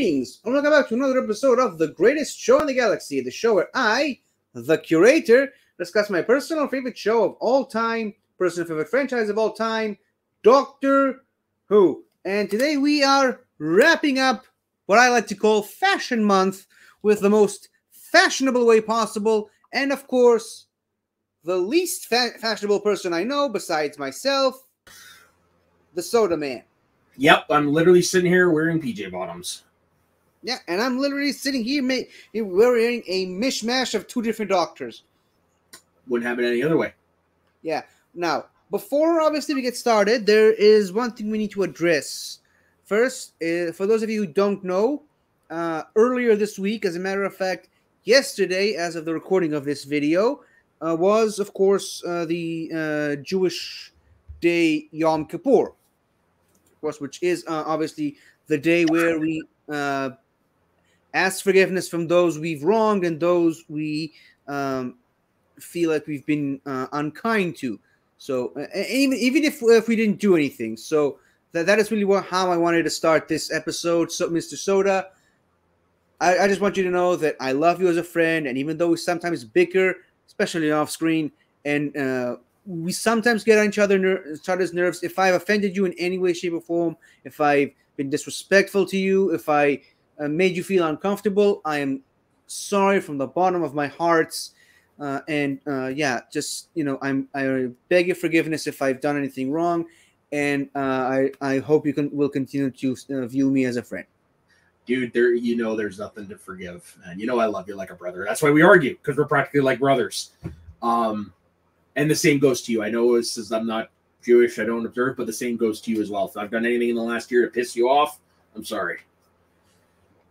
Greetings, and welcome back to another episode of The Greatest Show in the Galaxy, the show where I, the curator, discuss my personal favorite show of all time, personal favorite franchise of all time, Doctor Who. And today we are wrapping up what I like to call Fashion Month with the most fashionable way possible, and of course, the least fashionable person I know besides myself, the Soda Man. Yep, I'm literally sitting here wearing PJ bottoms. Yeah, and I'm literally sitting here wearing a mishmash of two different doctors. Wouldn't happen any other way. Yeah. Now, before obviously we get started, there is one thing we need to address. First, for those of you who don't know, earlier this week, as a matter of fact, yesterday, as of the recording of this video, was, of course, the Jewish day Yom Kippur. Of course, which is obviously the day where we ask forgiveness from those we've wronged and those we feel like we've been unkind to. So even if we didn't do anything, so that is really how I wanted to start this episode. So, Mr. Soda, I just want you to know that I love you as a friend, and even though we sometimes bicker, especially off screen, and we sometimes get on each other's nerves. If I've offended you in any way, shape, or form, if I've been disrespectful to you, if I made you feel uncomfortable, I am sorry from the bottom of my heart. Yeah, just, I beg your forgiveness if I've done anything wrong, and I hope you will continue to view me as a friend. Dude, there's nothing to forgive, and I love you like a brother. That's why we argue, because we're practically like brothers. And the same goes to you. I know I'm not Jewish, I don't observe, but the same goes to you as well. If I've done anything in the last year to piss you off, I'm sorry.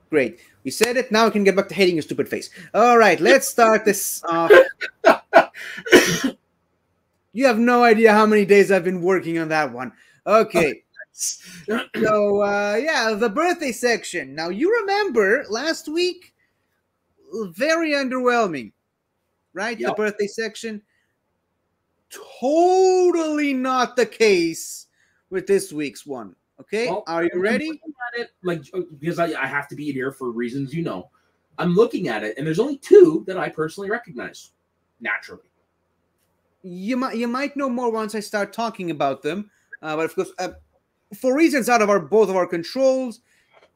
Great. We said it. Now we can get back to hating your stupid face. All right, let's start this off. You have no idea how many days I've been working on that one. Okay. So, the birthday section. Now, you remember last week, very underwhelming, right? Yep. The birthday section. Totally not the case with this week's one. Okay, well, are you ready? At it, because I have to be here for reasons I'm looking at it, and there's only two that I personally recognize naturally. You might know more once I start talking about them, but of course, for reasons out of both of our controls,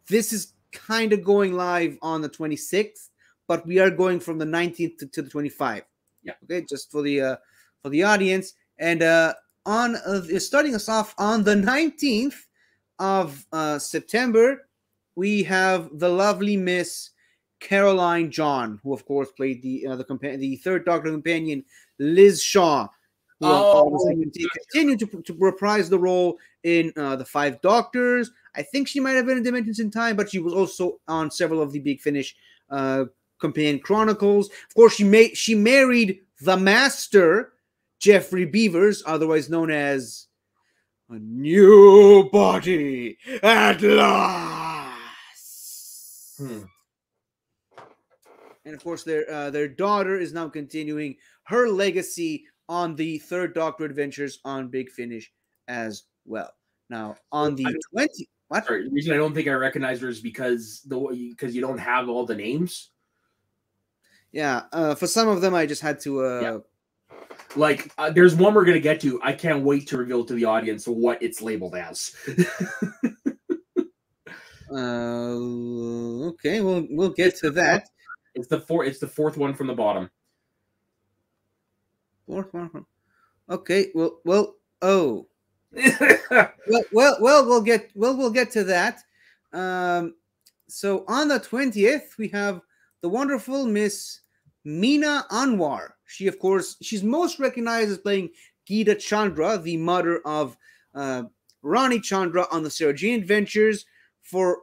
this is kind of going live on the 26th, but we are going from the 19th to the 25th. Yeah. Okay, just for the audience, and starting us off on the 19th of September, we have the lovely Miss Caroline John, who of course played the third Doctor companion, Liz Shaw, who continued to reprise the role in the Five Doctors. I think she might have been in Dimensions in Time, but she was also on several of the Big Finish companion chronicles. Of course, she married the Master, Geoffrey Beavers, otherwise known as a new body at last. And of course, their daughter is now continuing her legacy on the third Doctor adventures on Big Finish as well. Now, on the 20th... What? Sorry, the reason I don't think I recognize her is because you don't have all the names. Yeah, for some of them, I just had to... there's one we're going to get to. I can't wait to reveal to the audience what it's labeled as. Okay, we'll get to that. It's the fourth one from the bottom. Fourth one. Okay, well, oh. we'll get to that. So on the 20th, we have the wonderful Miss Meena Anwar. She, of course, she's most recognized as playing Geeta Chandra, the mother of Rani Chandra on the Sarah Jane Adventures for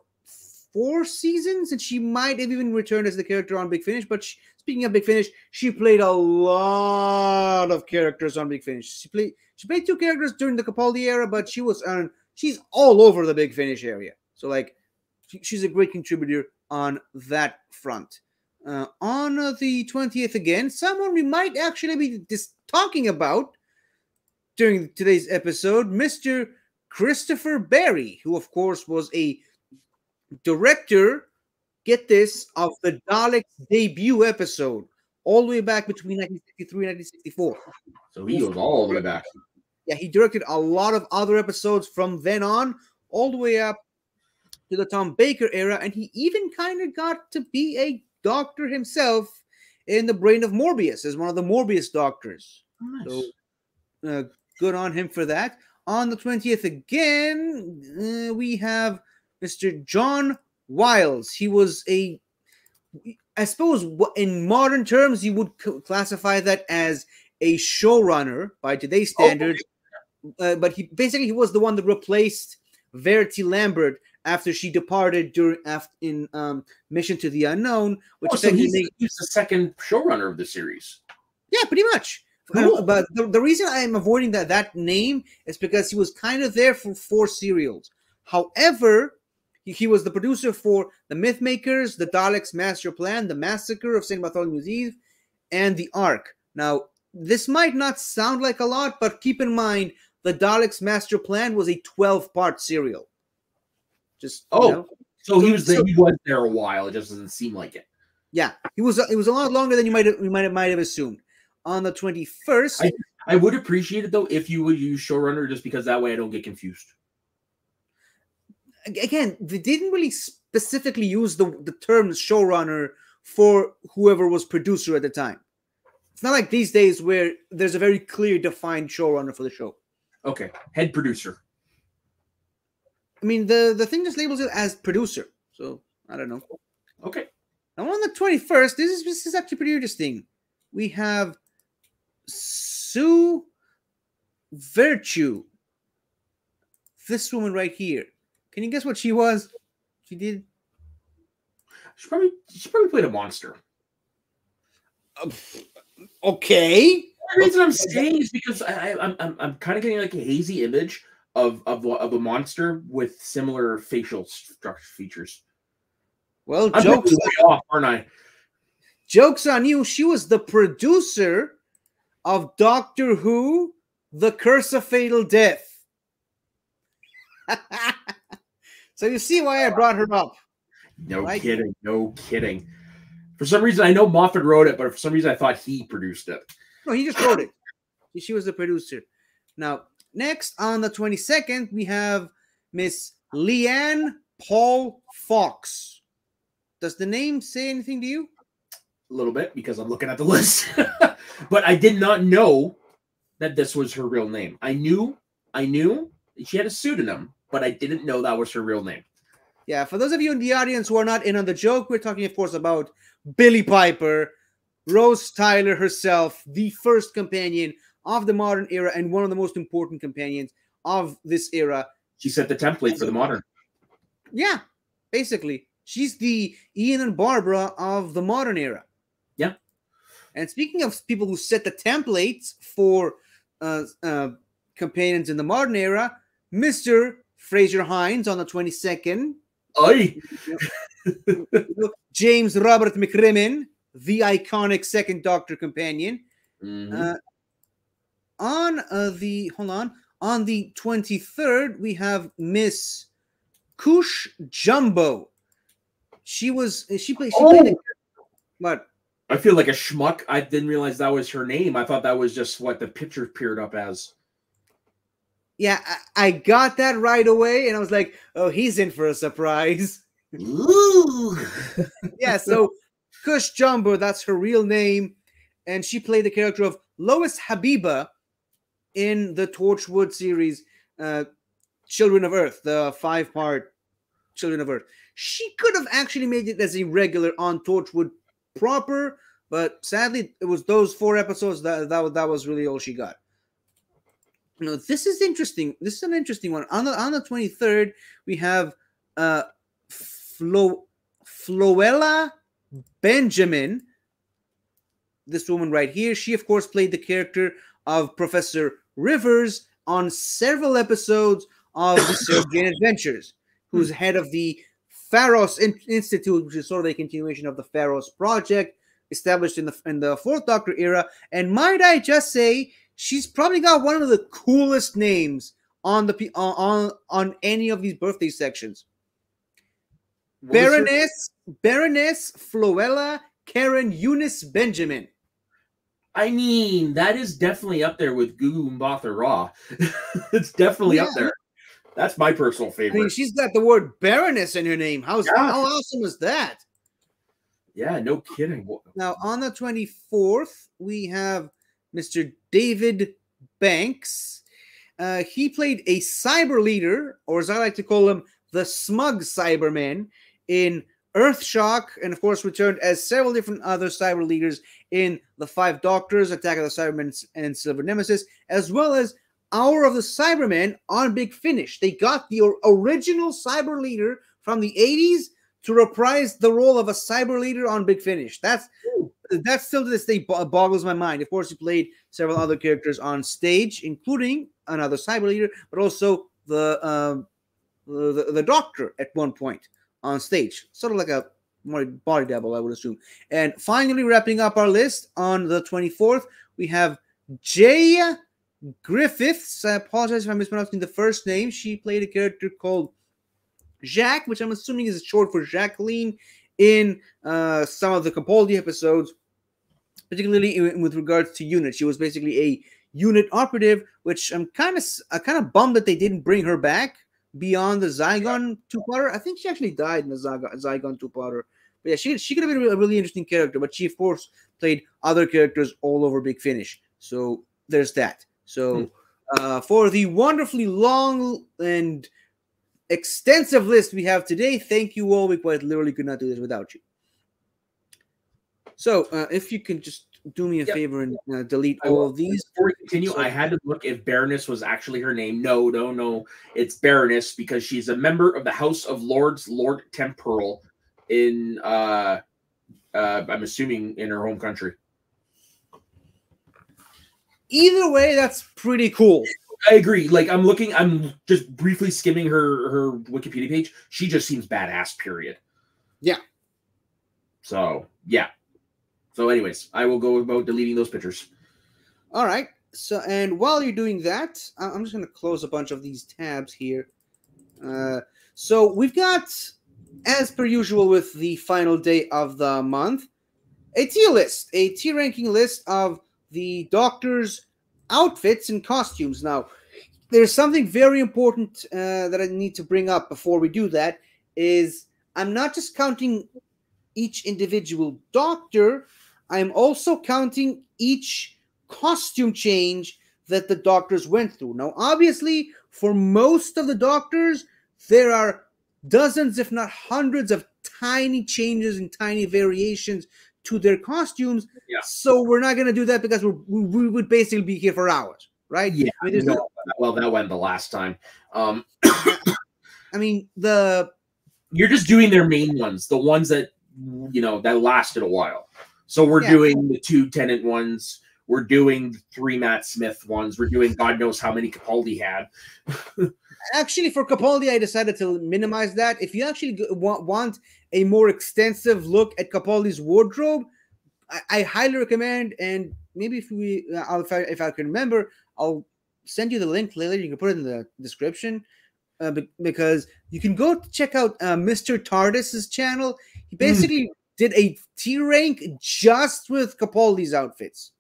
4 seasons, and she might have even returned as the character on Big Finish. But speaking of Big Finish, she played a lot of characters on Big Finish. She played 2 characters during the Capaldi era, but she's all over the Big Finish area. So she's a great contributor on that front. On the 20th again, someone we might actually be talking about during today's episode, Mr. Christopher Barry, who of course was a director, get this, of the Daleks debut episode, all the way back between 1963 and 1964. So he goes all the way back. Yeah, he directed a lot of other episodes from then on, all the way up to the Tom Baker era, and he even kind of got to be a doctor himself in The Brain of Morbius as one of the Morbius doctors. Nice. So good on him for that. On the 20th again, we have Mr. John Wiles. He was I suppose in modern terms, you would classify that as a showrunner by today's standards. But he was the one that replaced Verity Lambert after she departed in Mission to the Unknown, which he's the second showrunner of the series. Yeah, pretty much. Cool. But the reason I am avoiding that name is because he was kind of there for 4 serials. However, he was the producer for The Mythmakers, The Daleks' Master Plan, The Massacre of St. Bartholomew's Eve, and The Ark. Now, this might not sound like a lot, but keep in mind, The Daleks' Master Plan was a 12-part serial. So he was there a while. It just doesn't seem like it. Yeah, it was a lot longer than you might have assumed. On the 21st, I would appreciate it though if you would use showrunner, just because that way I don't get confused. Again, they didn't really specifically use the term showrunner for whoever was producer at the time. It's not like these days where there's a very clear, defined showrunner for the show. Okay, head producer. I mean, the thing just labels it as producer, so I don't know. Okay. Now on the 21st, this is actually pretty interesting. We have Sue Virtue. This woman right here. Can you guess what she was? She did. She probably played a monster. Okay. The reason I'm saying is because I'm kind of getting like a hazy image of a monster with similar facial structure features. Well, I'm jokes off, aren't I? Joke's on you. She was the producer of Doctor Who, The Curse of Fatal Death. So you see why I brought her up. No kidding. For some reason, I know Moffat wrote it, but for some reason, I thought he produced it. No, he just wrote it. She was the producer. Now, next on the 22nd, we have Miss Leanne Paul Fox. Does the name say anything to you? A little bit, because I'm looking at the list. But I did not know that this was her real name. I knew she had a pseudonym, but I didn't know that was her real name. Yeah, for those of you in the audience who are not in on the joke, we're talking, of course, about Billie Piper, Rose Tyler herself, the first companion of the modern era and one of the most important companions of this era. She set the template for the modern. Yeah, basically. She's the Ian and Barbara of the modern era. Yeah. And speaking of people who set the templates for companions in the modern era, Mr. Fraser Hines on the 22nd. Aye. James Robert McCrimmon, the iconic second Doctor companion. Mm-hmm. On the 23rd, we have Miss Kush Jumbo. She played what? I feel like a schmuck. I didn't realize that was her name. I thought that was just what the picture appeared up as. Yeah, I got that right away, and I was like, oh, he's in for a surprise. Ooh. Yeah, so Kush Jumbo, that's her real name, and she played the character of Lois Habiba in the Torchwood series, Children of Earth, the 5-part Children of Earth. She could have actually made it as a regular on Torchwood proper, but sadly, it was those 4 episodes that was really all she got. You know, this is interesting. This is an interesting one. On the 23rd, we have Floella Benjamin. This woman right here. She, of course, played the character of Professor Rivers on several episodes of the Serbian Adventures, who's head of the Pharos Institute, which is sort of a continuation of the Pharos Project, established in the 4th Doctor era. And might I just say, she's probably got one of the coolest names on any of these birthday sections. Baroness Floella Karen Eunice Benjamin. I mean, that is definitely up there with Gugu Mbatha Raw. It's definitely up there. That's my personal favorite. I mean, she's got the word Baroness in her name. How awesome is that? Yeah, no kidding. Now, on the 24th, we have Mr. David Banks. He played a cyber leader, or as I like to call him, the smug Cyberman, in Earthshock, and of course returned as several different other cyber leaders in The Five Doctors, Attack of the Cybermen, and Silver Nemesis, as well as Hour of the Cybermen on Big Finish. They got the original cyber leader from the 80s to reprise the role of a cyber leader on Big Finish. That's still to this day boggles my mind. Of course, he played several other characters on stage, including another cyber leader, but also the Doctor at one point on stage, sort of like a more body double, I would assume. And finally, wrapping up our list on the 24th, we have Jay Griffiths. I apologize if I'm mispronouncing the first name. She played a character called Jacques, which I'm assuming is short for Jacqueline, in some of the Capaldi episodes, particularly with regards to Unit. She was basically a Unit operative, which I'm kind of bummed that they didn't bring her back beyond the Zygon two-parter. I think she actually died in the Zygon two-parter. But yeah, she could have been a really interesting character, but she, of course, played other characters all over Big Finish. So there's that. So for the wonderfully long and extensive list we have today, thank you all. We quite literally could not do this without you. So if you can just do me a favor and delete all of these. Before we continue, I had to look if Baroness was actually her name. No. It's Baroness because she's a member of the House of Lords, Lord Temporal, in I'm assuming in her home country. Either way, that's pretty cool. I agree. Like I'm just briefly skimming her Wikipedia page. She just seems badass, period. Yeah. So yeah. So anyways, I will go about deleting those pictures. All right. So, and while you're doing that, I'm just going to close a bunch of these tabs here. So we've got, as per usual with the final day of the month, a tier list, a tier ranking list of the Doctor's outfits and costumes. Now, there's something very important that I need to bring up before we do that, is I'm not just counting each individual Doctor, I'm also counting each costume change that the Doctors went through. Now, obviously, for most of the Doctors, there are dozens, if not hundreds, of tiny changes and tiny variations to their costumes. Yeah. So we're not going to do that because we would basically be here for hours, right? Yeah. I mean, that went the last time. I mean, you're just doing their main ones, the ones that that lasted a while. So we're doing the 2 Tennant ones. We're doing the 3 Matt Smith ones. We're doing God knows how many Capaldi had. Actually, for Capaldi, I decided to minimize that. If you actually want a more extensive look at Capaldi's wardrobe, I highly recommend. And maybe if I can remember, I'll send you the link later. You can put it in the description because you can go check out Mr. TARDIS's channel. He basically did a tier rank just with Capaldi's outfits.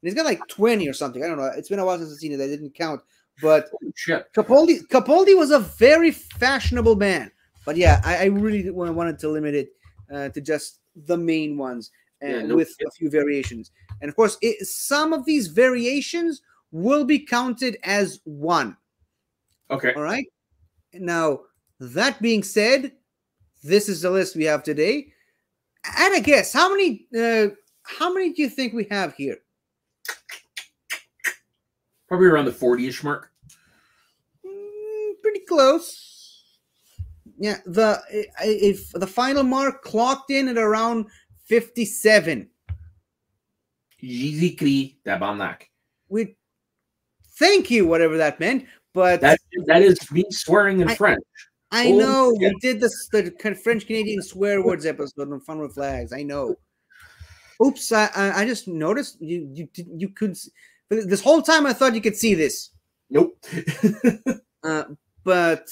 And he's got like 20 or something. I don't know. It's been a while since I've seen it. I didn't count. But Capaldi was a very fashionable man. But yeah, I really wanted to limit it to just the main ones and with a few variations. And of course, some of these variations will be counted as one. Okay. All right. Now, that being said, this is the list we have today. At a guess, how many do you think we have here? Probably around the 40-ish mark. Pretty close. Yeah, if the final mark clocked in at around 57. Jésus-Christ tabarnak. Thank you, whatever that meant. But that is me swearing in French. I know we did the French Canadian swear words episode on Fun with Flags. I know. Oops! I just noticed you could. This whole time I thought you could see this. Nope. But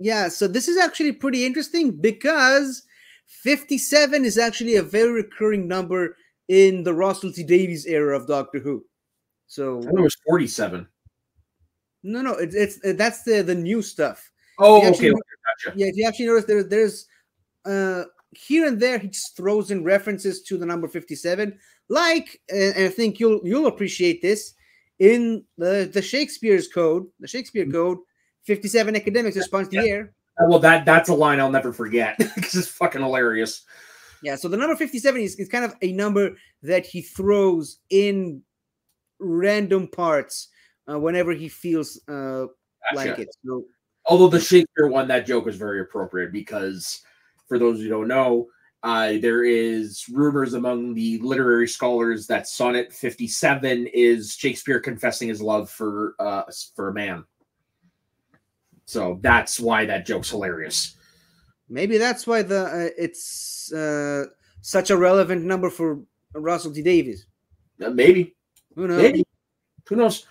Yeah, so this is actually pretty interesting because 57 is actually a very recurring number in the Russell T Davies era of Doctor Who. So I thought it was 47. no, it's that's the new stuff. Oh, If you okay. actually, Gotcha. yeah, if you actually notice, there's here and there he just throws in references to the number 57, like, and I think you'll appreciate this in the Shakespeare Code. 57 academics response to the air. Well, that's a line I'll never forget because it's fucking hilarious. Yeah, so the number 57 is kind of a number that he throws in random parts whenever he feels like it. So, although the Shakespeare one, that joke is very appropriate because, for those who don't know, there is rumors among the literary scholars that Sonnet 57 is Shakespeare confessing his love for a man. So that's why that joke's hilarious. Maybe that's why it's such a relevant number for Russell T Davies. Maybe. Who knows? Maybe. Who knows?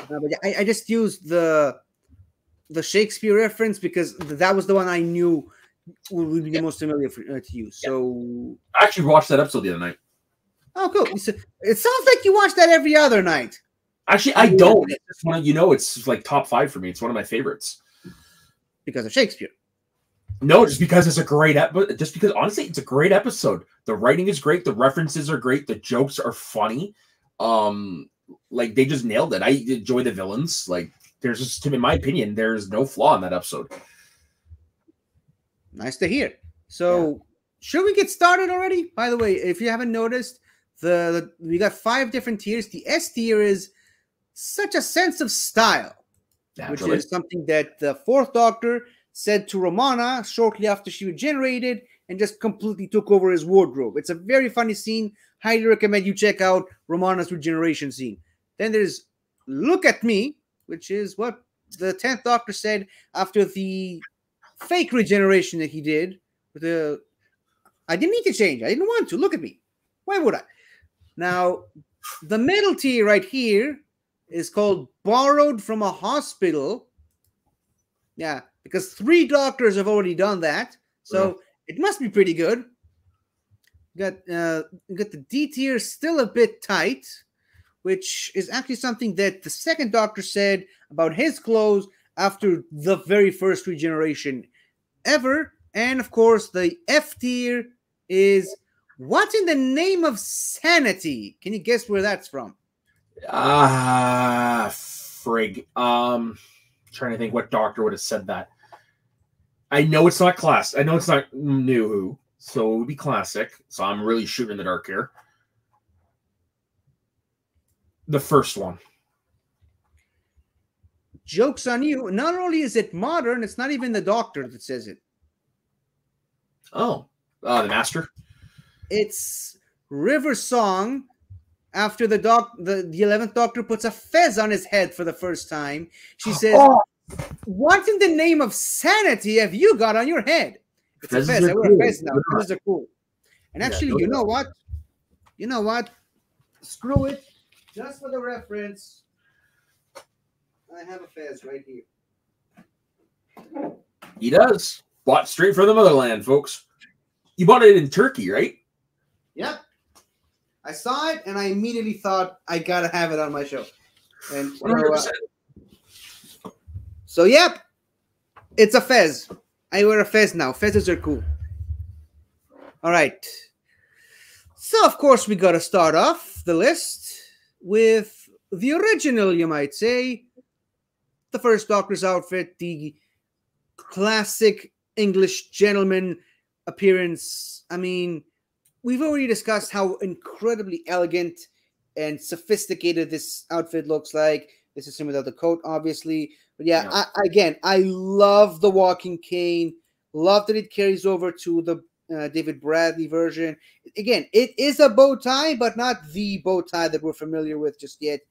But I just used the Shakespeare reference because that was the one I knew would be the most familiar to you. So I actually watched that episode the other night. Oh, cool! It sounds like you watch that every other night. Actually, I don't. It's just one of, it's like top 5 for me. It's one of my favorites because of Shakespeare. No, just because it's a great episode. Just because, honestly, it's a great episode. The writing is great. The references are great. The jokes are funny. Like they just nailed it. I enjoy the villains. Like there's just, in my opinion, there's no flaw in that episode. Nice to hear. So, should we get started already? By the way, if you haven't noticed, we got 5 different tiers. The S tier is such a sense of style, Naturally. which is something that the 4th Doctor said to Romana shortly after she regenerated and just completely took over his wardrobe. It's a very funny scene. Highly recommend you check out Romana's regeneration scene. Then there's Look at Me, which is what the 10th Doctor said after the fake regeneration that he did. I didn't need to change. I didn't want to. Look at me. Why would I? Now, the middle tier right here is called Borrowed from a Hospital. Yeah, because 3 doctors have already done that. So it must be pretty good. Got the D tier still a bit tight, which is actually something that the 2nd Doctor said about his clothes after the very first regeneration ever. And of course, the F tier is What in the Name of Sanity? Can you guess where that's from? Frig. Trying to think what doctor would have said that. I know it's not class. I know it's not New Who, so it would be classic. So I'm really shooting in the dark here. The first one. Joke's on you. Not only is it modern, it's not even the Doctor that says it. Oh, the Master. It's River Song. After the 11th Doctor puts a fez on his head for the first time, she says, "What in the name of sanity have you got on your head?" It's a fez. I wear a fez now. Fezes are cool. And actually, you know what? You know what? Screw it. Just for the reference, I have a fez right here. He does. Bought straight from the motherland, folks. You bought it in Turkey, right? Yep. I saw it and I immediately thought I gotta have it on my show. And so yep, it's a fez. I wear a fez now. Fezes are cool. All right. So of course we gotta start off the list with the original, you might say, the 1st Doctor's outfit, the classic English gentleman appearance. I mean, we've already discussed how incredibly elegant and sophisticated this outfit looks like. This is him without the coat, obviously. But yeah. I love the walking cane. Love that it carries over to the David Bradley version. Again, it is a bow tie, but not the bow tie that we're familiar with just yet.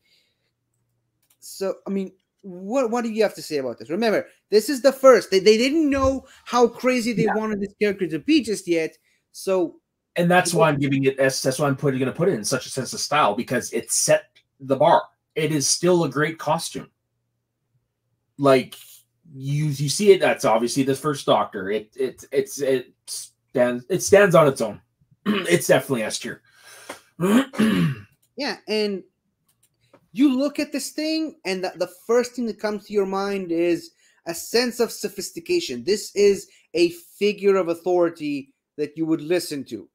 So, I mean, what do you have to say about this? Remember, this is the first. They didn't know how crazy they wanted this character to be just yet. So, and that's why I'm giving it. That's why I'm going to put it in such a sense of style, because it set the bar. It is still a great costume. like you see it. That's obviously the first Doctor. It stands on its own. It's definitely S tier. Yeah, and you look at this thing, and the first thing that comes to your mind is a sense of sophistication. This is a figure of authority that you would listen to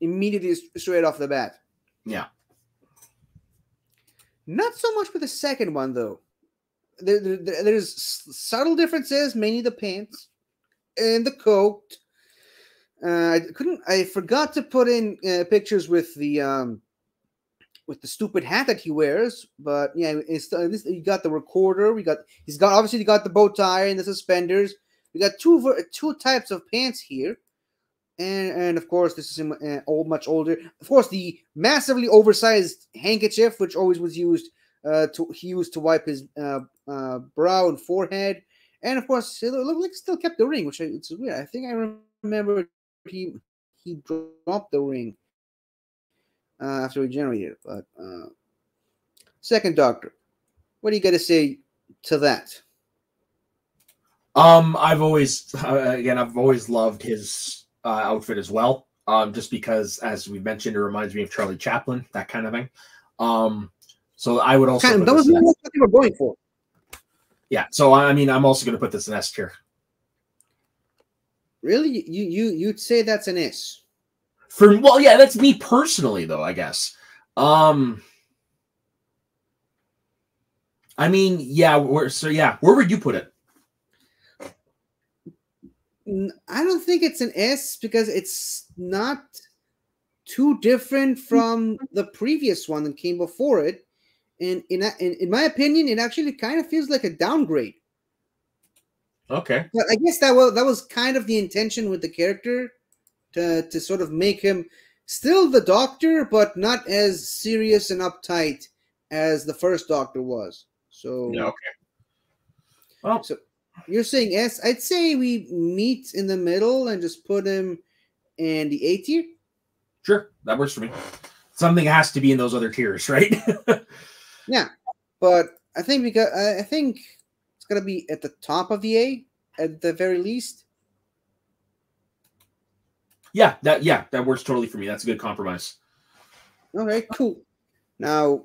immediately, straight off the bat. Yeah. Not so much with the second one, though. There's subtle differences, mainly the pants and the coat. I forgot to put in pictures with the stupid hat that he wears, but yeah, at least you got the recorder. He's got the bow tie and the suspenders. We got two types of pants here, and of course this is much older. Of course, the massively oversized handkerchief, which always was used he used to wipe his brow and forehead, and of course it looked like he still kept the ring, which it's weird. I think I remember he dropped the ring after he generated it. But second Doctor, what do you got to say to that? I've always loved his outfit as well. Just because, as we mentioned, it reminds me of Charlie Chaplin, that kind of thing. So I would also that was what they were going for. Yeah, so I mean, I'm also going to put this in S tier. Really, you'd say that's an S? Well, yeah, that's me personally, though, I guess. I mean, yeah, where would you put it? I don't think it's an S because it's not too different from the previous one that came before it. And in my opinion, it actually kind of feels like a downgrade. Okay. But I guess that was kind of the intention with the character, to sort of make him still the Doctor, but not as serious and uptight as the first Doctor was. So yeah, okay. Well, so you're saying S? I'd say we meet in the middle and just put him in the A tier. Sure, that works for me. Something has to be in those other tiers, right? Yeah, but I think it's gonna be at the top of the A at the very least. Yeah, that works totally for me. That's a good compromise. Okay, cool. Now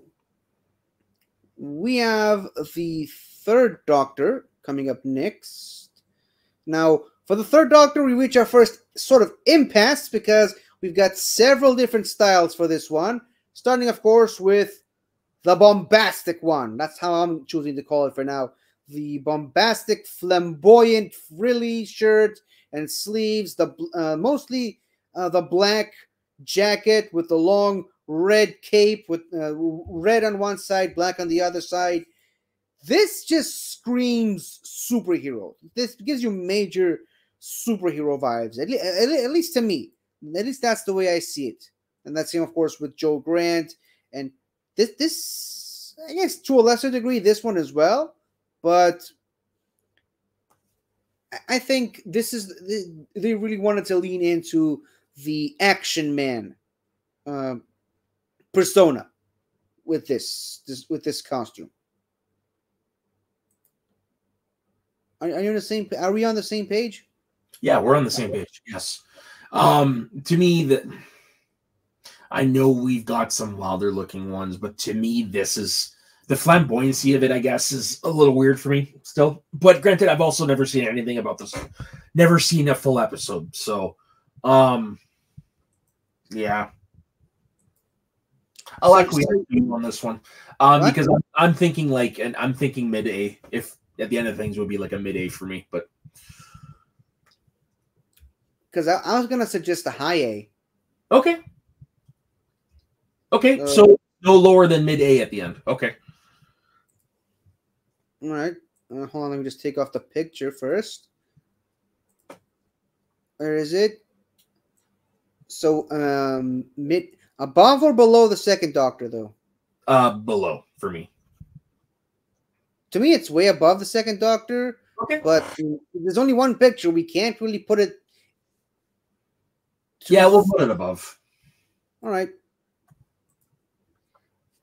we have the third Doctor coming up next. Now, for the third Doctor, we reach our first sort of impasse because we've got several different styles for this one, starting, of course, with the bombastic one. That's how I'm choosing to call it for now. The bombastic, flamboyant, frilly shirt and sleeves, mostly the black jacket with the long red cape with red on one side, black on the other side. This just screams superhero. This gives you major superhero vibes, at least to me. At least that's the way I see it. And that's same, of course, with Joe Grant. And this, I guess, to a lesser degree, this one as well. But I think this is, they really wanted to lean into the action man persona with this costume. Are you on the same? Are we on the same page? Yeah, we're on the same page. Yes. To me, I know we've got some wilder looking ones, but to me, this is the flamboyancy of it, I guess, is a little weird for me still. But granted, I've also never seen anything about this. Never seen a full episode. So, yeah. I like on this one. Because I'm thinking I'm thinking mid A. If at the end of things would be like a mid A for me, but because I was gonna suggest a high A. Okay. Okay, so no lower than mid A at the end. Okay. All right. Hold on, let me just take off the picture first. Where is it? So, above or below the second Doctor, though? Below for me. To me, it's way above the second Doctor. Okay. But there's only one picture. We can't really put it. Yeah, we'll put it above. All right.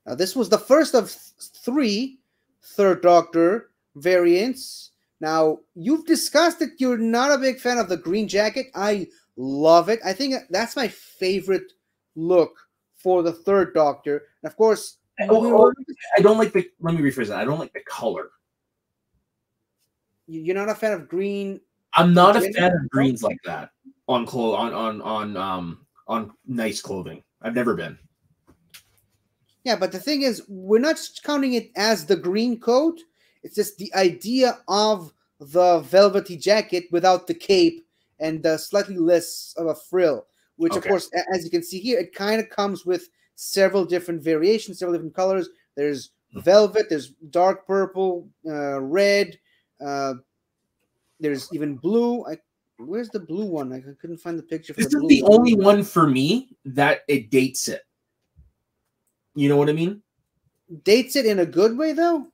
Now, this was the first of 3 Third Doctor variants. Now, you've discussed that you're not a big fan of the green jacket. I love it. I think that's my favorite look for the third Doctor. And of course, I don't like the. Let me rephrase that. I don't like the color. you're not a fan of green. I'm not a fan of greens like that on nice clothing. I've never been. Yeah, but the thing is, we're not counting it as the green coat. It's just the idea of the velvety jacket without the cape and the slightly less of a frill, which, of course, as you can see here, it kind of comes with several different variations, several different colors. There's velvet, there's dark purple, red, there's even blue. Where's the blue one? I couldn't find the picture for this the blue is the one. only one for me that it dates it. You know what I mean? Dates it in a good way, though?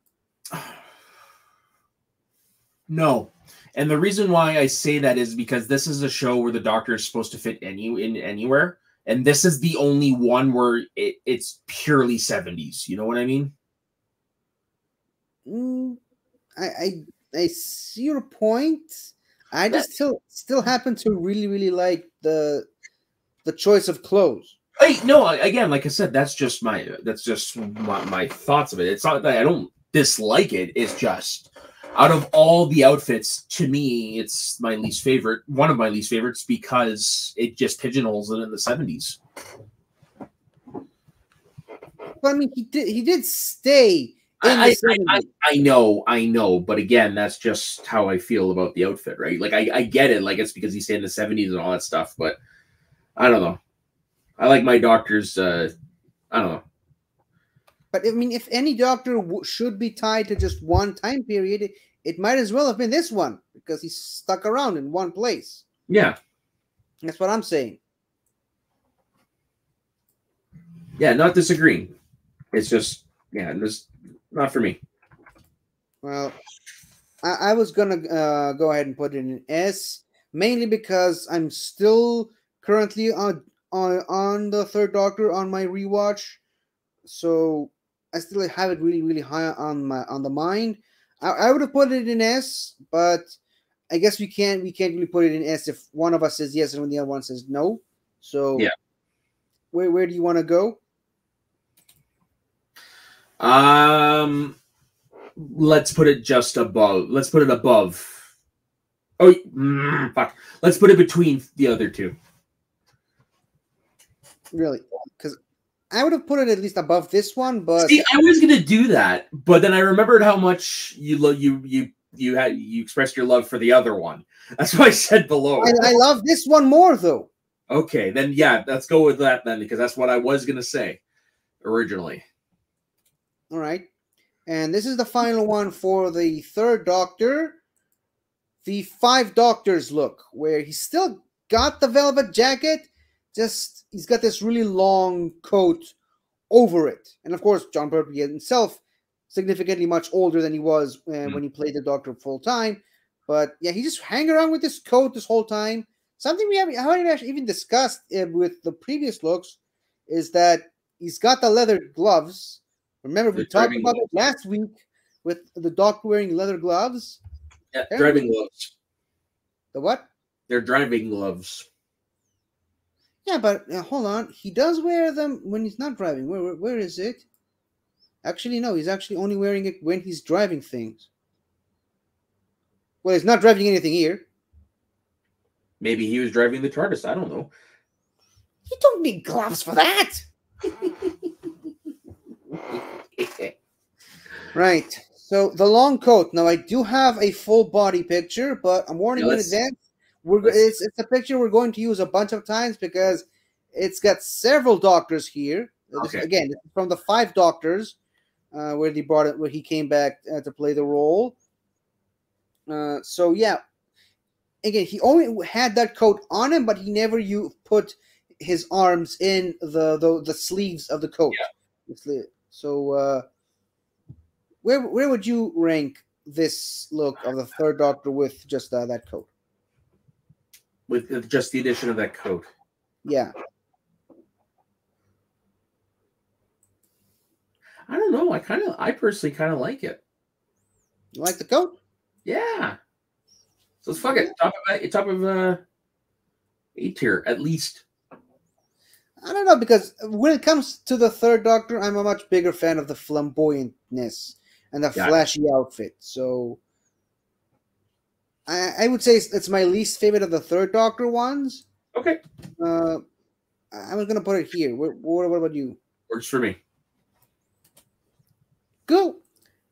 No. And the reason why I say that is because this is a show where the Doctor is supposed to fit anywhere. And this is the only one where it's purely 70s. You know what I mean? I see your point. I just still happen to really, really like the choice of clothes. No, again, like I said, that's just my thoughts of it. It's not that I don't dislike it. It's just out of all the outfits, to me, it's my least favorite. One of my least favorites because it just pigeonholes it in the 70s. But I mean, he did stay in the 70s. I know, but again, that's just how I feel about the outfit, right? Like I get it, like it's because he stayed in the 70s and all that stuff, but I don't know. I like my Doctors. I don't know. But I mean, if any Doctor should be tied to just one time period, it might as well have been this one because he's stuck around in one place. Yeah, that's what I'm saying. Yeah, not disagreeing. It's just just not for me. Well, I was gonna go ahead and put it in S, mainly because I'm still currently on the third Doctor on my rewatch, so I still have it really, really high on the mind. I would have put it in S, but I guess we can't really put it in S if one of us says yes and when the other one says no. So yeah, where do you want to go? Let's put it just above. Let's put it above. Oh, fuck. Let's put it between the other two. Really? Because I would have put it at least above this one, but see, I was gonna do that, but then I remembered how much you expressed your love for the other one. That's why I said below. I love this one more, though. Okay, then yeah, let's go with that then, because that's what I was gonna say originally. All right, and this is the final one for the third Doctor, the Five Doctors look, where he's still got the velvet jacket, just he's got this really long coat over it. And of course, Jon Pertwee himself, significantly much older than he was when he played the Doctor full time. But yeah, he just hang around with this coat this whole time. Something we haven't actually even discussed with the previous looks is that he's got the leather gloves. Remember, we talked about it last week with the Doctor wearing leather gloves. Yeah, driving gloves. The what? They're driving gloves. Yeah, but hold on. He does wear them when he's not driving. Where is it? Actually, no. He's actually only wearing it when he's driving things. Well, he's not driving anything here. Maybe he was driving the TARDIS. I don't know. You don't need gloves for that. Right. So the long coat. Now I do have a full body picture, but I'm warning you in advance. It's a picture we're going to use a bunch of times because it's got several Doctors here. Okay. Again, from the Five Doctors, where they brought it, where he came back to play the role. So yeah, again, he only had that coat on him, but he never put his arms in the sleeves of the coat. Yeah. So where would you rank this look of the third Doctor with just that coat? With just the addition of that coat. Yeah. I don't know. I personally kind of like it. You like the coat? Yeah. So let's fuck it. Top of A tier at least. I don't know, because when it comes to the Third Doctor, I'm a much bigger fan of the flamboyantness and the flashy outfit. So I would say it's my least favorite of the Third Doctor ones. Okay. I was gonna put it here. What about you? Works for me. Go.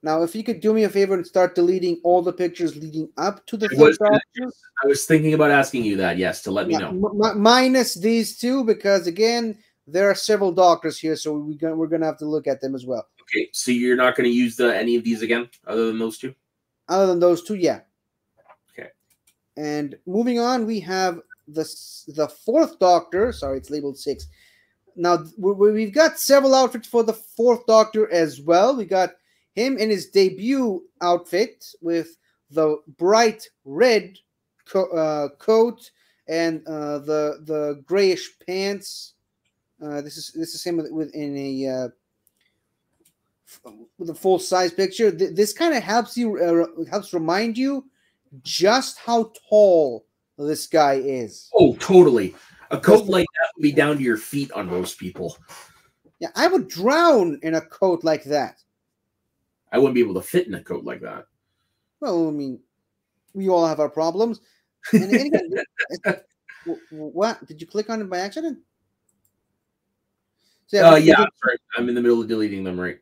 Now, if you could do me a favor and start deleting all the pictures leading up to the Third Doctor. I was thinking about asking you that, yes, to let me know. Minus these two, because again, there are several Doctors here, so we're gonna have to look at them as well. Okay, so you're not going to use any of these again, other than those two? Other than those two, yeah. Okay. And moving on, we have the Fourth Doctor. Sorry, it's labeled 6. Now we've got several outfits for the Fourth Doctor as well. We got him in his debut outfit with the bright red coat and the grayish pants. This is the same within a with a full size picture. This kind of helps remind you just how tall this guy is. Oh, totally. A coat like that would be down to your feet on most people. Yeah, I would drown in a coat like that. I wouldn't be able to fit in a coat like that. Well, I mean, we all have our problems. And again, what? Did you click on it by accident? So yeah, I'm sorry. I'm in the middle of deleting them, right?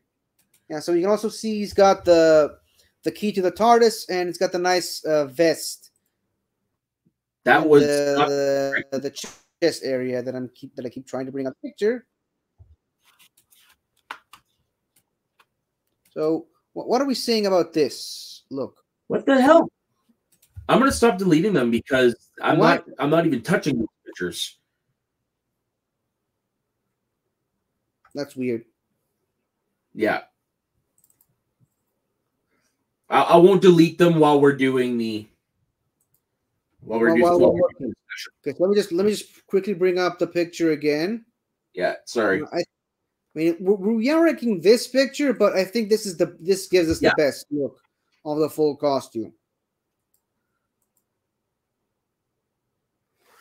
Yeah, so you can also see he's got the key to the TARDIS, and it's got the nice vest. That was the chest area that I keep trying to bring up picture. So what are we saying about this? Look. What the hell? I'm gonna stop deleting them because I'm not even touching those pictures. That's weird. Yeah. I won't delete them while we're doing the Okay, so let me just quickly bring up the picture again. Yeah, sorry. I mean, we are ranking this picture, but I think this gives us the best look of the full costume.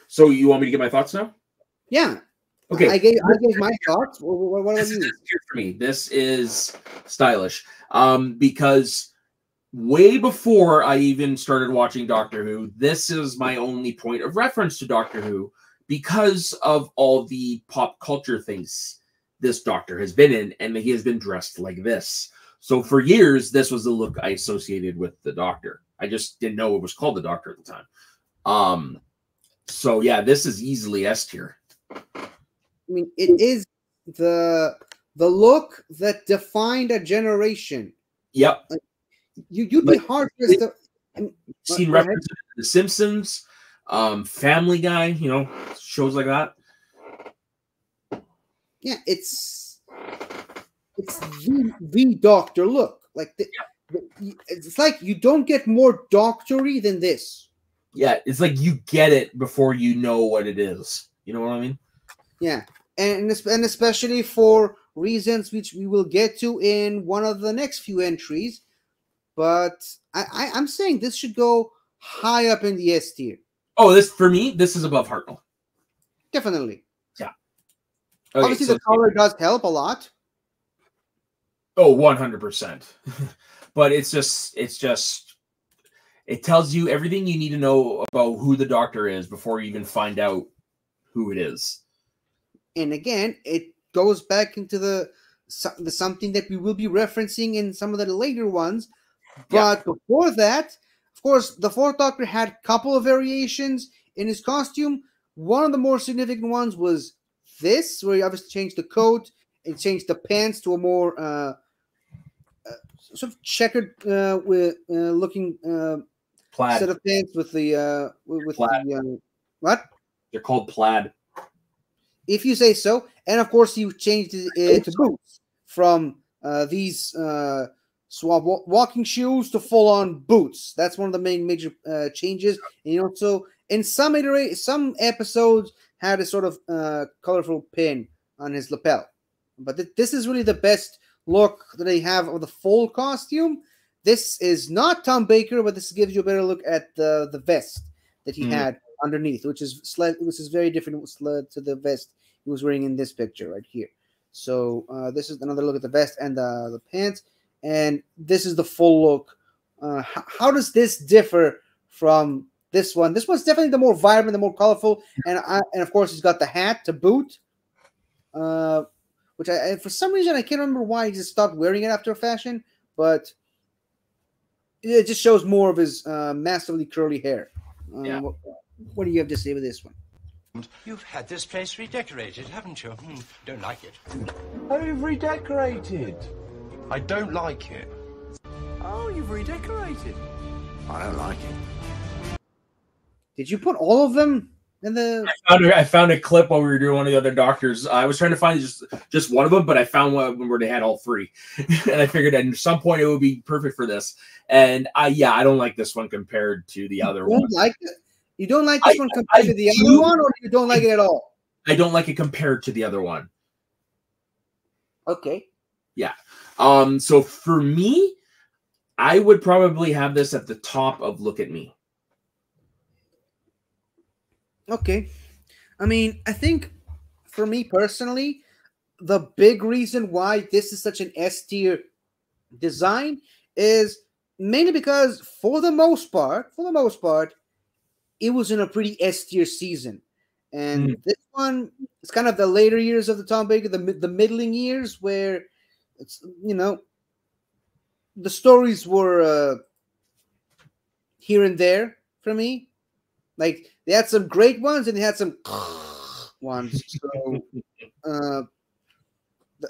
So you want me to get my thoughts now? Yeah. Okay. I gave my thoughts. What about you? For me, this is stylish. Because way before I even started watching Doctor Who, this is my only point of reference to Doctor Who because of all the pop culture things this Doctor has been in, and he has been dressed like this. So for years, this was the look I associated with the Doctor. I just didn't know it was called the Doctor at the time. So yeah, this is easily S tier. I mean, it is the look that defined a generation. Yep. Like, you'd be hard pressed to. Seen references to The Simpsons, Family Guy, shows like that. Yeah, it's the Doctor look. Like it's like you don't get more doctory than this. Yeah, it's like you get it before you know what it is. You know what I mean? Yeah, and especially for reasons which we will get to in one of the next few entries. But I'm saying this should go high up in the S tier. Oh, for me, this is above Hartnell. Definitely. Yeah. Okay, obviously, the color does help a lot. Oh, 100%. But it tells you everything you need to know about who the Doctor is before you even find out who it is. And again, it goes back into the something that we will be referencing in some of the later ones. But before that, of course, the Fourth Doctor had a couple of variations in his costume. One of the more significant ones was this, where he obviously changed the coat and changed the pants to a more sort of checkered looking plaid set of pants with the plaid. What? They're called plaid. If you say so. And of course, he changed it to boots from these swap walking shoes to full-on boots. That's one of the major changes. And also, in some episodes, had a sort of colorful pin on his lapel. But this is really the best look that they have of the full costume. This is not Tom Baker, but this gives you a better look at the vest that he had underneath, which is very different to the vest he was wearing in this picture right here. So this is another look at the vest and the pants, and this is the full look. How does this differ from this one? This one's definitely the more vibrant, the more colorful, and of course he's got the hat to boot, which I for some reason I can't remember why he just stopped wearing it after a fashion, but it just shows more of his massively curly hair. Yeah. What do you have to say with this one? You've had this place redecorated, haven't you? Don't like it. Oh, you've redecorated. I don't like it. Oh, you've redecorated. I don't like it. Did you put all of them in the? I found a clip while we were doing one of the other doctors. I was trying to find just one of them, but I found one where they had all three, and I figured at some point it would be perfect for this. And I don't like this one compared to the other one. Like it? You don't like this one compared to the other one, or you don't like it at all? I don't like it compared to the other one. Okay. Yeah. So for me, I would probably have this at the top of Look at Me. Okay. I mean, I think for me personally, the big reason why this is such an S tier design is mainly because for the most part, it was in a pretty S tier season. And this one is kind of the later years of the Tom Baker, the middling years where it's, the stories were here and there for me. Like they had some great ones and they had some ones. So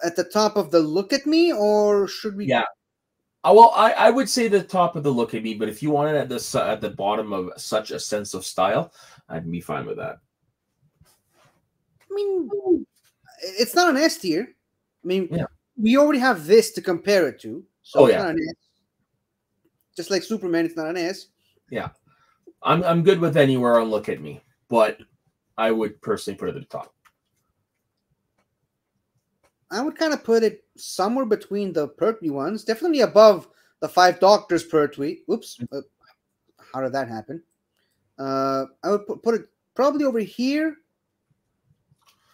at the top of the Look at Me, or should we? Yeah. Well, I would say the top of the Look at Me, but if you wanted at the bottom of Such a Sense of Style, I'd be fine with that. I mean, it's not an S tier. I mean, we already have this to compare it to. So it's not an S. Just like Superman, it's not an S. Yeah. I'm good with anywhere on Look at Me, but I would personally put it at the top. I would kind of put it somewhere between the Pertwee ones, definitely above the 5 Doctors Pertwee. Oops, how did that happen? I would put it probably over here.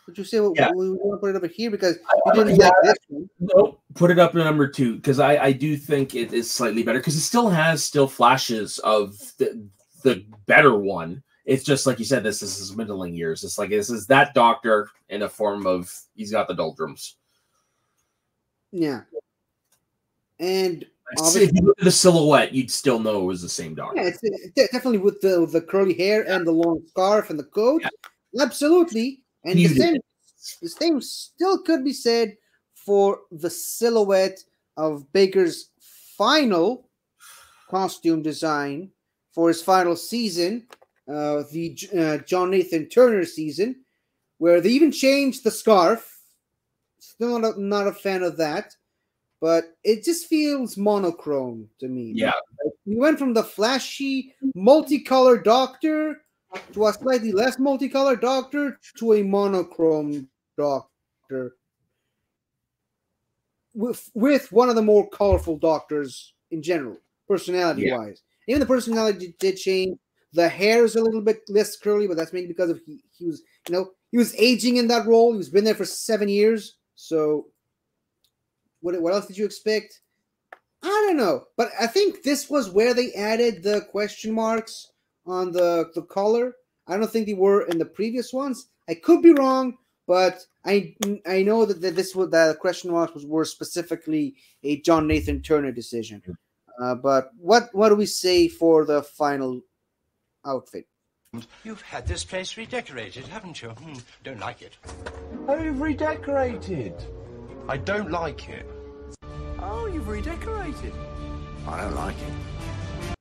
Would you say we want to put it over here because you didn't like this one? No, put it up to number 2 because I do think it is slightly better because it still has flashes of the better one. It's just like you said, this is his middling years. It's like this is that Doctor in a form of he's got the doldrums. Yeah, and if you look at the silhouette, you'd still know it was the same Doctor. Yeah, it's definitely with the curly hair and the long scarf and the coat. Yeah. Absolutely, and the same still could be said for the silhouette of Baker's final costume design for his final season, the John Nathan Turner season, where they even changed the scarf. Still not a fan of that, but it just feels monochrome to me. Yeah. We went from the flashy, multicolored Doctor to a slightly less multicolored Doctor to a monochrome Doctor with one of the more colorful Doctors in general, personality-wise. Yeah. Even the personality did change. The hair is a little bit less curly, but that's mainly because of he was aging in that role. He's been there for 7 years. So what else did you expect? I don't know. But I think this was where they added the question marks on the collar. I don't think they were in the previous ones. I could be wrong, but I know that the question marks were specifically a John Nathan Turner decision. But what do we say for the final outfit? You've had this place redecorated, haven't you? Don't like it. Oh, you've redecorated. I don't like it. Oh, you've redecorated. I don't like it.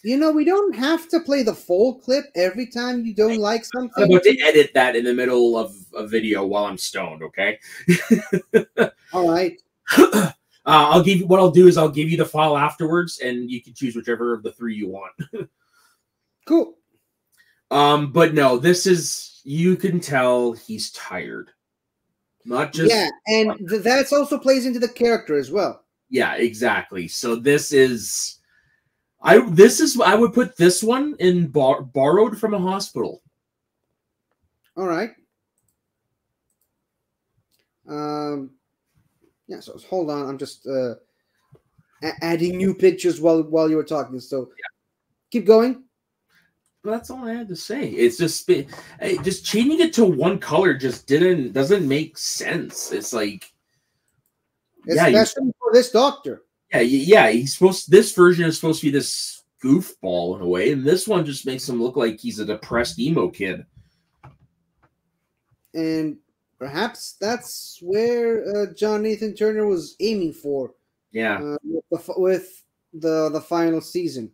We don't have to play the full clip every time you don't like something. I'm about to edit that in the middle of a video while I'm stoned, okay? All right. I'll give you the file afterwards, and you can choose whichever of the 3 you want. Cool. But no, this is, you can tell he's tired. Not just... Yeah, and that also plays into the character as well. Yeah, exactly. So I would put this one in borrowed from a hospital. All right. Yeah. So hold on. I'm just adding new pictures while you were talking. So keep going. Well, that's all I had to say. It's just changing it to one color just doesn't make sense. It's like, Especially for this doctor. Yeah. This version is supposed to be this goofball in a way, and this one just makes him look like he's a depressed emo kid. And perhaps that's where John Nathan Turner was aiming for. Yeah. With the final season.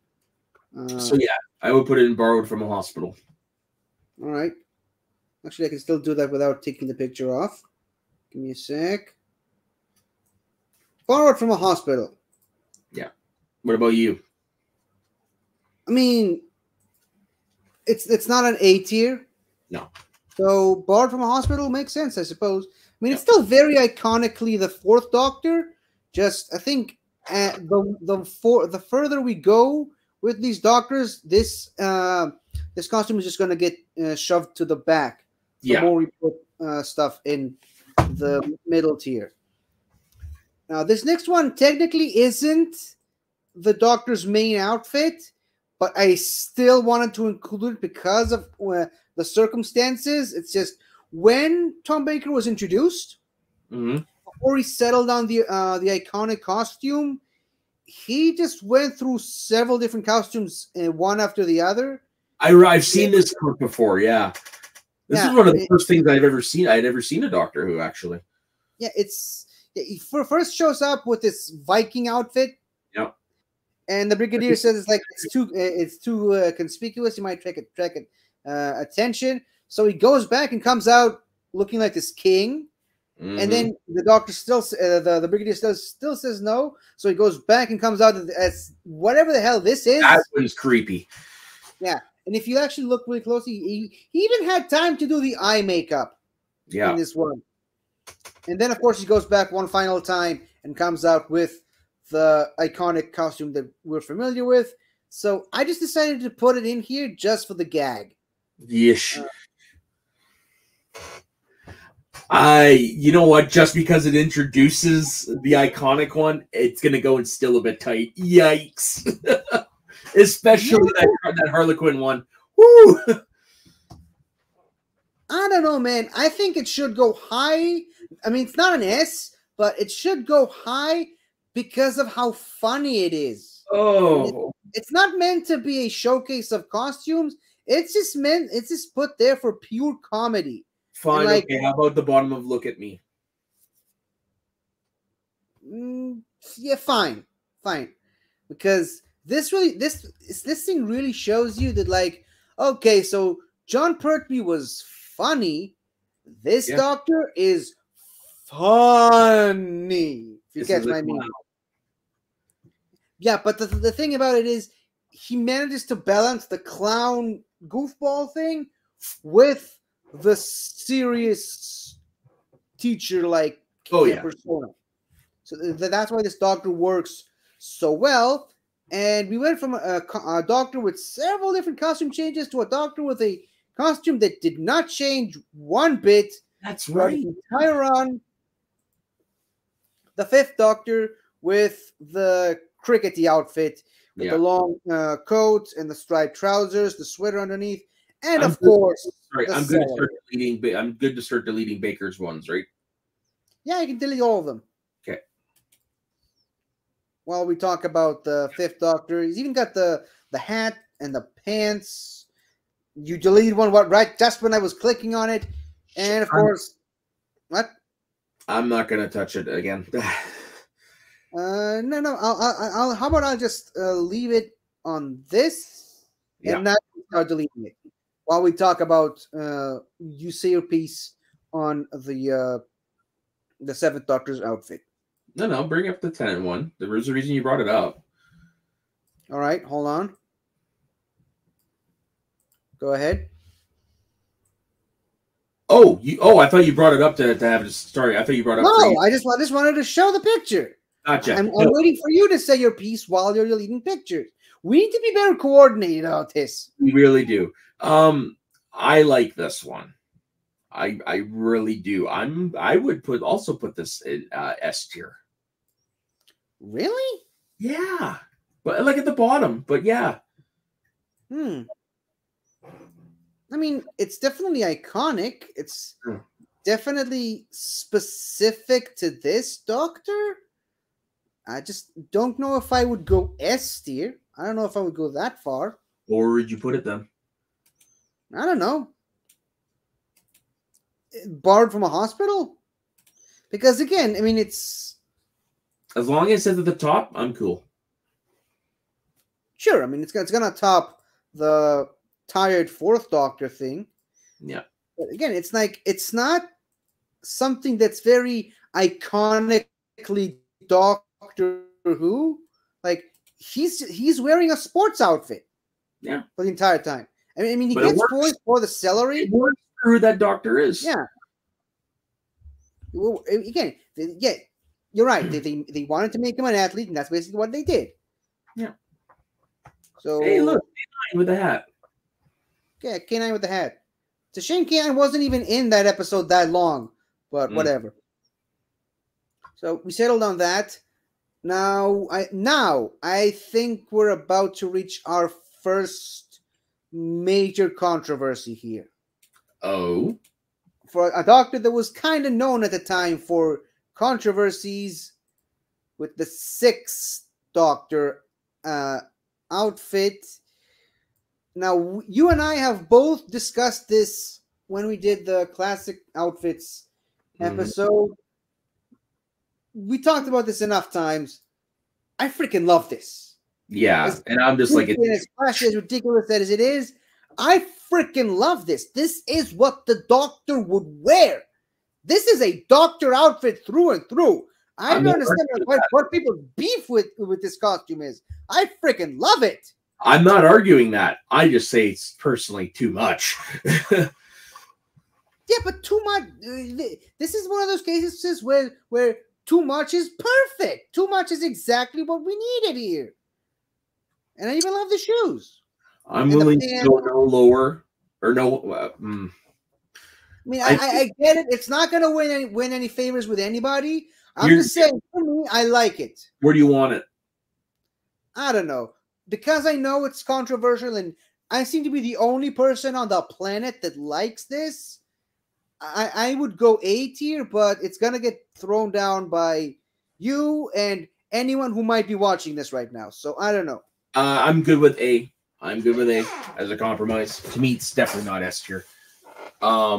So yeah, I would put it in borrowed from a hospital. All right. Actually, I can still do that without taking the picture off. Give me a sec. Borrowed from a hospital. Yeah. What about you? I mean, it's not an A tier. No. So borrowed from a hospital makes sense, I suppose. I mean, it's still very iconically the Fourth Doctor. Just I think the further we go with these doctors, this costume is just going to get shoved to the back. The more we put stuff in the middle tier. Now, this next one technically isn't the Doctor's main outfit, but I still wanted to include it because of the circumstances. It's just when Tom Baker was introduced, before he settled on the iconic costume, he just went through several different costumes, one after the other. I've seen this before. Yeah, this is one of the first things I'd ever seen a Doctor Who actually. Yeah, he first shows up with this Viking outfit. Yep. And the Brigadier says it's too conspicuous. You might attract attention. So he goes back and comes out looking like this king. And then the Doctor the Brigadier still says no. So he goes back and comes out as whatever the hell this is. That was creepy. Yeah. And if you actually look really closely, he even had time to do the eye makeup in this one. And then, of course, he goes back one final time and comes out with the iconic costume that we're familiar with. So I just decided to put it in here just for the gag. Yes. You know what? Just because it introduces the iconic one, it's going to go in still a bit tight. Yikes. Especially that Harlequin one. Woo! I don't know, man. I think it should go high. I mean, it's not an S, but it should go high because of how funny it is. Oh. It's not meant to be a showcase of costumes. It's just put there for pure comedy. Fine. Okay. How about the bottom of Look at Me? Yeah, fine. Because this thing really shows you that, like, okay, so John Pertwee was funny. This Doctor is funny. If you catch my meaning. Yeah, but the thing about it is he manages to balance the clown goofball thing with the serious teacher-like persona. So that's why this Doctor works so well. And we went from a Doctor with several different costume changes to a Doctor with a costume that did not change one bit. That's right. The entire run. The Fifth Doctor with the crickety outfit, with the long coat and the striped trousers, the sweater underneath, and I'm good to start deleting Baker's ones, right? Yeah, you can delete all of them. Okay. While we talk about the Fifth Doctor, he's even got the hat and the pants. You deleted one right just when I was clicking on it, and of course, what? I'm not gonna touch it again. No. I'll. How about I'll just leave it on this, and not start deleting it while we talk about. You say your piece on the Seventh Doctor's outfit. No. Bring up the Tennant one. There was a reason you brought it up. All right, hold on. Go ahead. I thought you brought it up to have it. Sorry, I thought you brought it up. No, I just wanted to show the picture. Gotcha. I'm waiting for you to say your piece while you're deleting pictures. We need to be better coordinated about this. We really do. I like this one. I really do. I would also put this in S tier. Really? Yeah, but like at the bottom. But yeah. I mean, it's definitely iconic. It's definitely specific to this Doctor. I just don't know if I would go S tier. I don't know if I would go that far. Where would you put it then? I don't know. Borrowed from a hospital? Because again, I mean, it's... As long as it's at the top, I'm cool. Sure, I mean, it's going to top the tired fourth Doctor thing. Yeah. But again, it's like, it's not something that's very iconically Doctor Who. Like, he's wearing a sports outfit. Yeah. For the entire time. I mean, he But it gets works. points for the celery. It works for who that Doctor is. Yeah. Well, again, yeah, you're right. They wanted to make him an athlete, and that's basically what they did. Yeah. So Hey, look, K9 with the hat. Yeah, K9 with the hat. It's a shame K9 wasn't even in that episode that long, but whatever. So we settled on that. Now I think we're about to reach our first major controversy here. Oh. For a Doctor that was kind of known at the time for controversies with the sixth Doctor outfit. Now, you and I have both discussed this when we did the classic outfits episode. We talked about this enough times. I freaking love this. Yeah, and I'm just like... As flashy, as ridiculous as it is, I freaking love this. This is what the Doctor would wear. This is a Doctor outfit through and through. I don't understand what people's beef with this costume is. I freaking love it. I'm not arguing that. I just say it's personally too much. Yeah, but too much. This is one of those cases where too much is perfect. Too much is exactly what we needed here. And I even love the shoes. I'm willing to go no lower or no. I mean, I get it. It's not going to win any favors with anybody. I'm just saying, for me, I like it. Where do you want it? I don't know. Because I know it's controversial and I seem to be the only person on the planet that likes this, I would go A tier, but it's going to get thrown down by you and anyone who might be watching this right now. So I don't know. I'm good with A. I'm good with A as a compromise. To me, it's definitely not S tier. I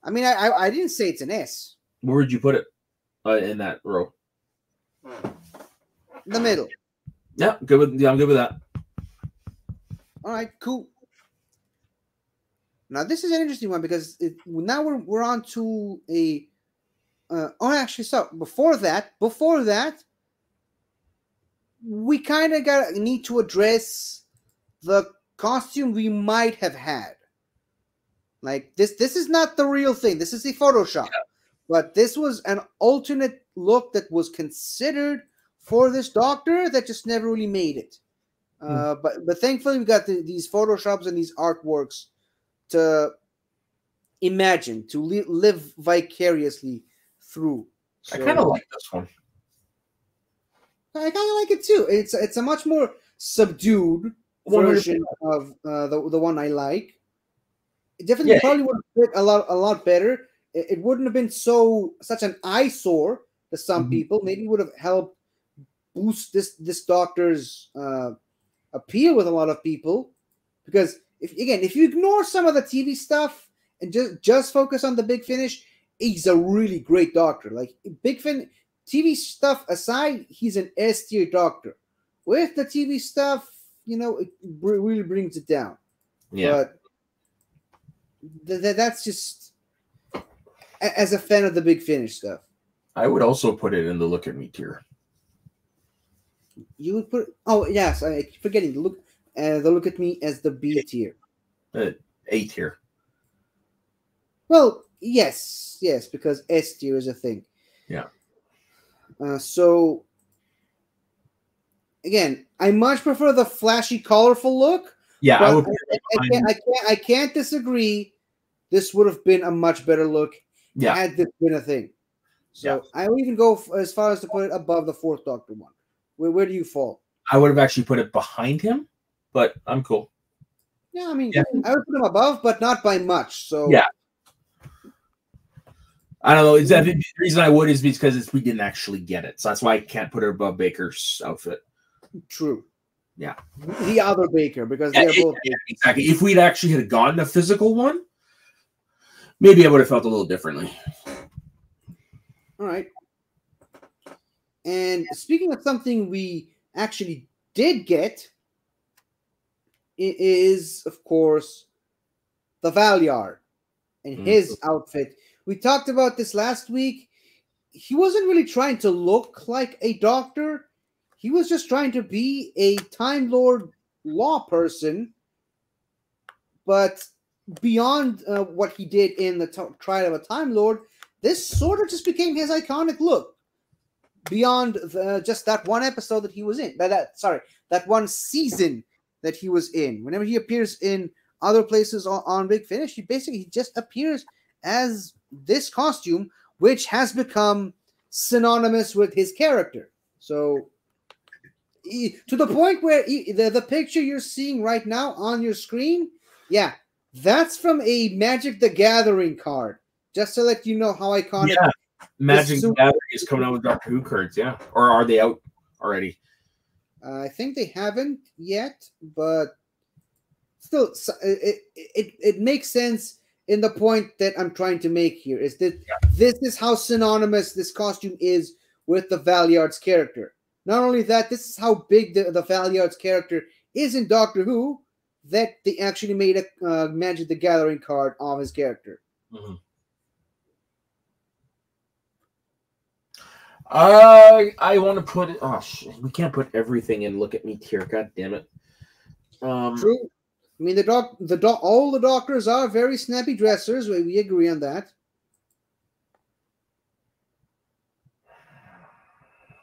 mean, I didn't say it's an S. Where would you put it in that row? The middle. Yeah, I'm good with that. All right, cool. Now this is an interesting one because now we're on to a. Actually, so before that, we kind of need to address the costume we might have had. Like this is not the real thing. This is the Photoshop, but this was an alternate look that was considered for this Doctor that just never really made it. But thankfully we got these Photoshops and these artworks to imagine, to live vicariously through. So, I kind of like this one. I kind of like it too. It's a much more subdued version of the one I like. It definitely probably would have fit a lot better. It wouldn't have been such an eyesore to some people. Maybe it would have helped boost this Doctor's appeal with a lot of people. Because if you ignore some of the TV stuff and just focus on the Big Finish, he's a really great Doctor. Like TV stuff aside, he's an S tier Doctor. With the TV stuff, it really brings it down. Yeah. But that's just as a fan of the Big Finish stuff. I would also put it in the Look at Me tier. You would put? Oh yes, I keep forgetting the Look at Me as the B tier. A tier. Well, yes, because S tier is a thing. Yeah. So again, I much prefer the flashy, colorful look. Yeah, I would. I can't disagree. This would have been a much better look Yeah. had this been a thing. So Yeah. I would even go as far as to put it above the Fourth Doctor one. Where do you fall? I would have actually put it behind him, but I'm cool. Yeah, I mean, Yeah. I would put him above, but not by much. So Yeah. I don't know. Is that the reason I would is because we didn't actually get it, so that's why I can't put her above Baker's outfit. True. Yeah. The other Baker, because Yeah, they're both. exactly. If we'd actually had gotten a physical one, maybe I would have felt a little differently. All right. And speaking of something we actually did get, it is, of course, the Valyard and his outfit. We talked about this last week. He wasn't really trying to look like a doctor. He was just trying to be a Time Lord law person. But beyond what he did in the Trial of a Time Lord, this sort of just became his iconic look. Beyond just that one episode that he was in. That one season that he was in. Whenever he appears in other places on Big Finish, he just appears as this costume, which has become synonymous with his character. So, to the point where the picture you're seeing right now on your screen, yeah, that's from a Magic the Gathering card. Just to let you know how iconic. Yeah, Magic the Gathering is coming out with Doctor Who cards, yeah. Or are they out already? I think they haven't yet, but still, it makes sense in the point that I'm trying to make here. Is that this is how synonymous this costume is with the Valyard's character. Not only that, this is how big the Valyard's character is in Doctor Who, that they actually made a Magic the Gathering card of his character. Mm-hmm. I want to put it. Oh, shit. We can't put everything in. Look at me here. God damn it. True. I mean, all the doctors are very snappy dressers. We agree on that.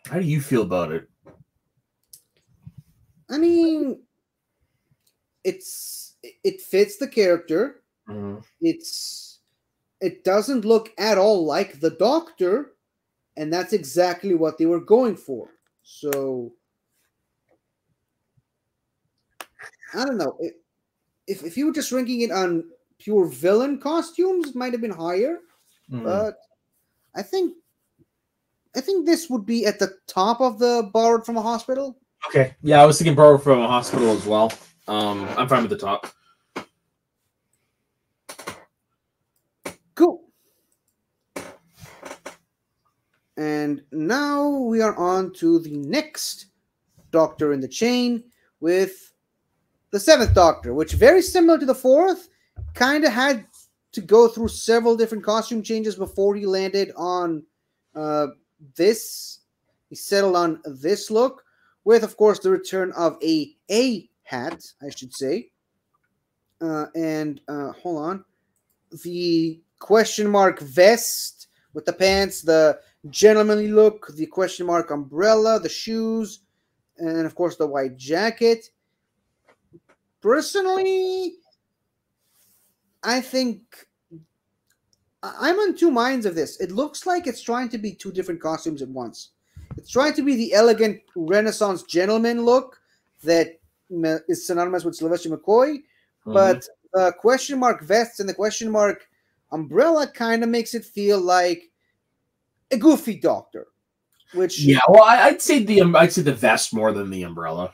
How do you feel about it? I mean, it fits the character. Mm-hmm. It doesn't look at all like the Doctor, and that's exactly what they were going for. So I don't know. If you were just ranking it on pure villain costumes, it might have been higher. Mm-hmm. But I think this would be at the top of the Borrowed from a Hospital. Okay. Yeah, I was thinking Borrowed from a Hospital as well. I'm fine with the top. Cool. And now we are on to the next Doctor in the chain with the 7th Doctor, which, very similar to the 4th, kind of had to go through several different costume changes before he landed on this. He settled on this look, with, of course, the return of a hat, I should say. And hold on. The question mark vest with the pants, the gentlemanly look, the question mark umbrella, the shoes, and, of course, the white jacket. Personally, I think I'm on two minds of this. It looks like it's trying to be two different costumes at once. It's trying to be the elegant Renaissance gentleman look that is synonymous with Sylvester McCoy, but the question mark vests and the question mark umbrella kind of makes it feel like a goofy Doctor. Which, yeah, well, I'd say the vest more than the umbrella.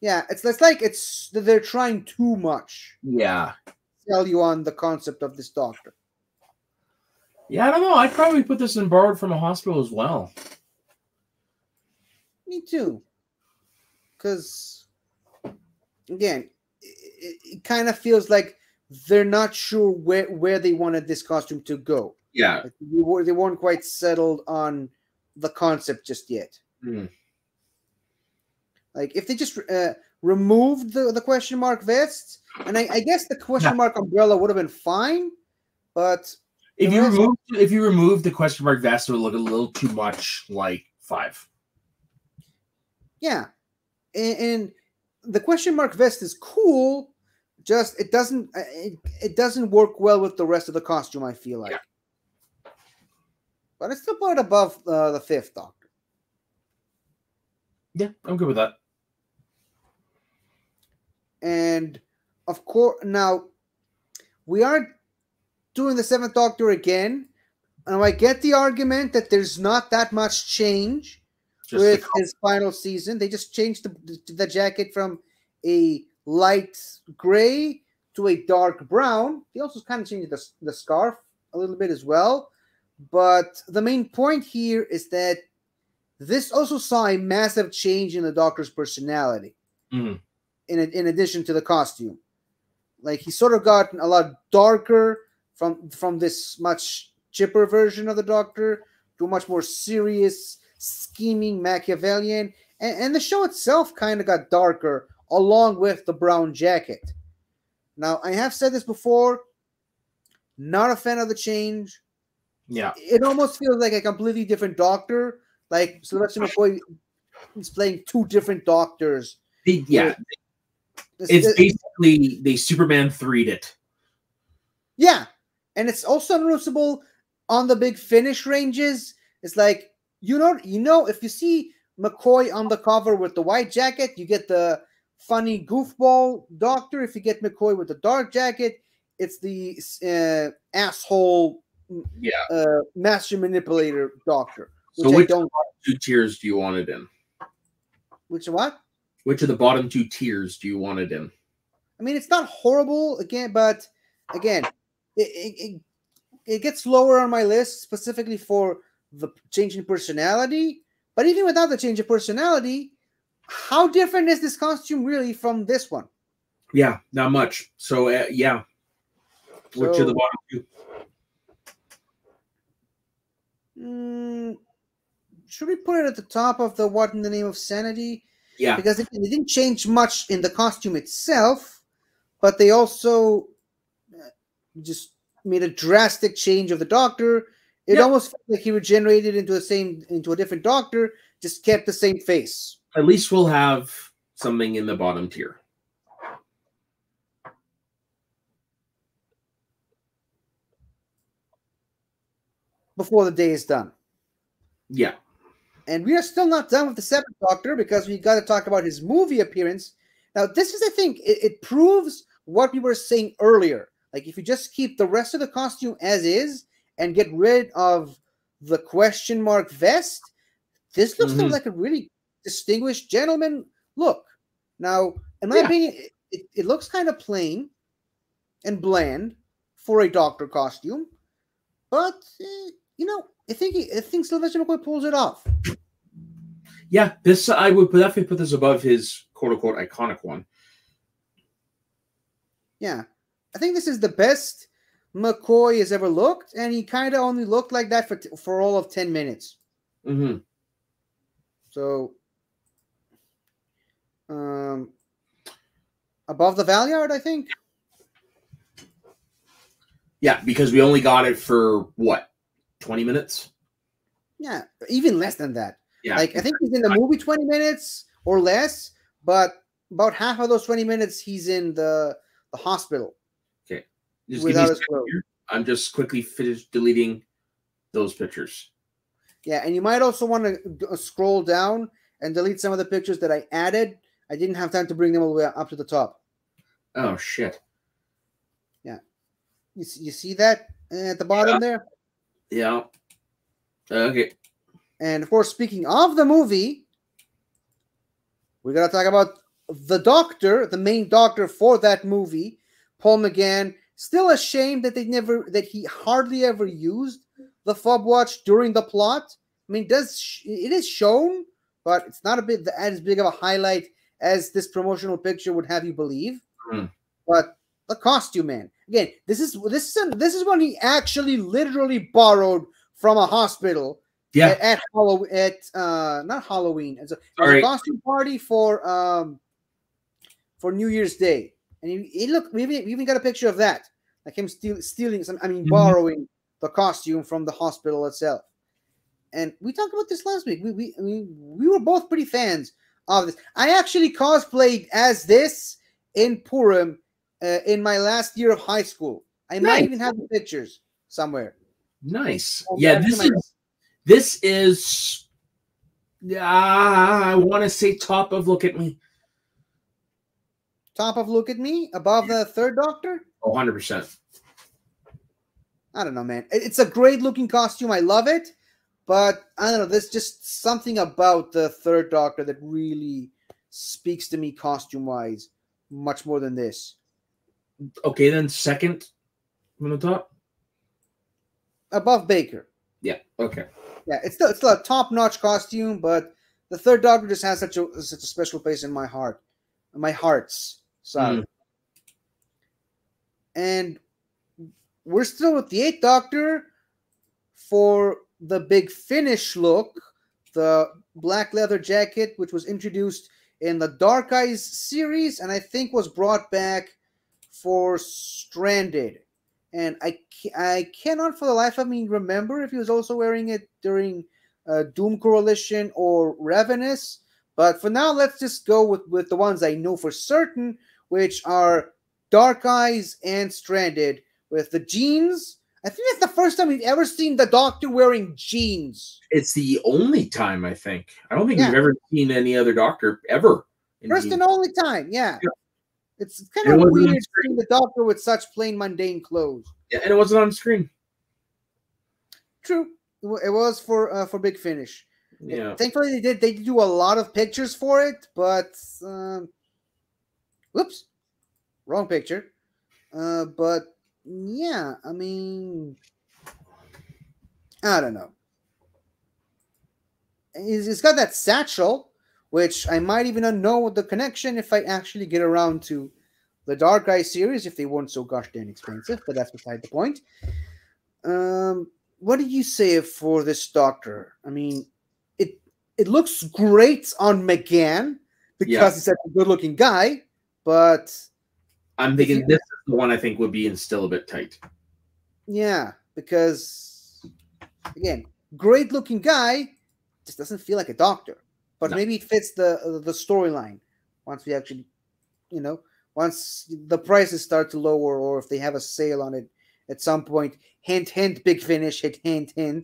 Yeah, it's like they're trying too much. Yeah, Sell you on the concept of this Doctor. Yeah, I don't know. I'd probably put this in Borrowed from a Hospital as well. Me too. Because, again, it kind of feels like they're not sure where they wanted this costume to go. Yeah. Like they weren't quite settled on the concept just yet. Mm. Like, if they just removed the question mark vests, and I guess the question mark umbrella would have been fine, but If you remove the question mark vest, it would look a little too much like 5. Yeah, and the question mark vest is cool. Just it doesn't work well with the rest of the costume. I feel like, but it's still put it above the 5th Doctor. Yeah, I'm good with that. And of course, now we are doing the 7th Doctor again, and I get the argument that there's not that much change with his final season. They just changed the jacket from a light gray to a dark brown. They also kind of changed the scarf a little bit as well. But the main point here is that this also saw a massive change in the Doctor's personality. Mm-hmm. In addition to the costume, like he sort of gotten a lot darker from this much chipper version of the Doctor to a much more serious, scheming Machiavellian, and the show itself kind of got darker along with the brown jacket. Now, I have said this before, not a fan of the change. Yeah, it almost feels like a completely different Doctor. Like Sylvester McCoy is playing 2 different Doctors. It's basically they Superman 3'd it. Yeah, and it's also noticeable on the big finish ranges. It's like you know if you see McCoy on the cover with the white jacket, you get the funny goofball Doctor. If you get McCoy with the dark jacket, it's the asshole master manipulator Doctor. So which of the 2 tiers do you want it in? Which what? Which of the bottom 2 tiers do you want it in? I mean, it's not horrible but it gets lower on my list specifically for the change in personality. But even without the change of personality, how different is this costume really from this one? Yeah, not much. So yeah, which of the bottom 2? Should we put it at the top of the What in the Name of Sanity? Yeah. Because it didn't change much in the costume itself, but they also just made a drastic change of the Doctor. It almost felt like he regenerated into a different Doctor, just kept the same face. At least we'll have something in the bottom tier. Before the day is done. Yeah. And we are still not done with the 7th Doctor because we got to talk about his movie appearance. Now, this is, I think, it proves what we were saying earlier. Like, if you just keep the rest of the costume as is and get rid of the question mark vest, this looks like a really distinguished gentleman look. Now, in my opinion, it looks kind of plain and bland for a Doctor costume, but I think Sylvester McCoy pulls it off. Yeah, this I would definitely put this above his quote unquote iconic one. Yeah, I think this is the best McCoy has ever looked, and he kind of only looked like that for all of 10 minutes. Mm-hmm. So, above the Valeyard, I think. Yeah, because we only got it for what, 20 minutes? Yeah, even less than that. Yeah, like I think he's in the movie 20 minutes or less, but about half of those 20 minutes he's in the hospital. Okay, just without his clothes. I'm just quickly finished deleting those pictures. Yeah, and you might also want to scroll down and delete some of the pictures that I added. I didn't have time to bring them all the way up to the top. Oh shit! Yeah, you see that at the bottom there? Yeah. Okay. And of course, speaking of the movie, we're gonna talk about the Doctor, the main Doctor for that movie, Paul McGann. Still ashamed that he hardly ever used the fob watch during the plot. I mean, it is shown, but it's not as big of a highlight as this promotional picture would have you believe. Mm. But the costume, man. Again, this is one he actually literally borrowed from a hospital. Yeah. At not Halloween. It was a costume party for New Year's Day, and we even got a picture of that, like him stealing some. I mean, borrowing the costume from the hospital itself. And we talked about this last week. We were both pretty fans of this. I actually cosplayed as this in Purim in my last year of high school. I might even have the pictures somewhere. Nice. Yeah, this is I want to say top of Look at Me. Top of Look at Me? Above the Third Doctor? 100%. I don't know, man. It's a great looking costume. I love it. But I don't know. There's just something about the Third Doctor that really speaks to me costume wise, much more than this. Okay, then second from the top. Above Baker. Yeah. Okay. Yeah, it's still a top notch costume, but the Third Doctor just has such a special place in my heart, my hearts. Sorry. And we're still with the Eighth Doctor for the Big Finish look, the black leather jacket, which was introduced in the Dark Eyes series, and I think was brought back for Stranded. And I cannot for the life of me remember if he was also wearing it during Doom Coalition or Ravenous. But for now, let's just go with the ones I know for certain, which are Dark Eyes and Stranded with the jeans. I think that's the first time we've ever seen the Doctor wearing jeans. It's the only time, I think. I don't think we've ever seen any other Doctor ever. First and only time, yeah. It's kind of weird seeing the Doctor with such plain, mundane clothes. Yeah, and it wasn't on screen. True. It was for Big Finish. Yeah. Thankfully, they did do a lot of pictures for it, but whoops, wrong picture. But yeah, I mean, I don't know. It's got that satchel, which I might even know the connection if I actually get around to the Dark Eye series, if they weren't so gosh damn expensive, but that's beside the point. What do you say for this Doctor? I mean, it looks great on McGann because he's such a good-looking guy, but I'm thinking this is the one I think would be in still a bit tight. Yeah, because again, great-looking guy just doesn't feel like a Doctor, but maybe it fits the storyline once we actually, once the prices start to lower, or if they have a sale on it at some point. Hint, hint, Big Finish. Hint, hint, hint.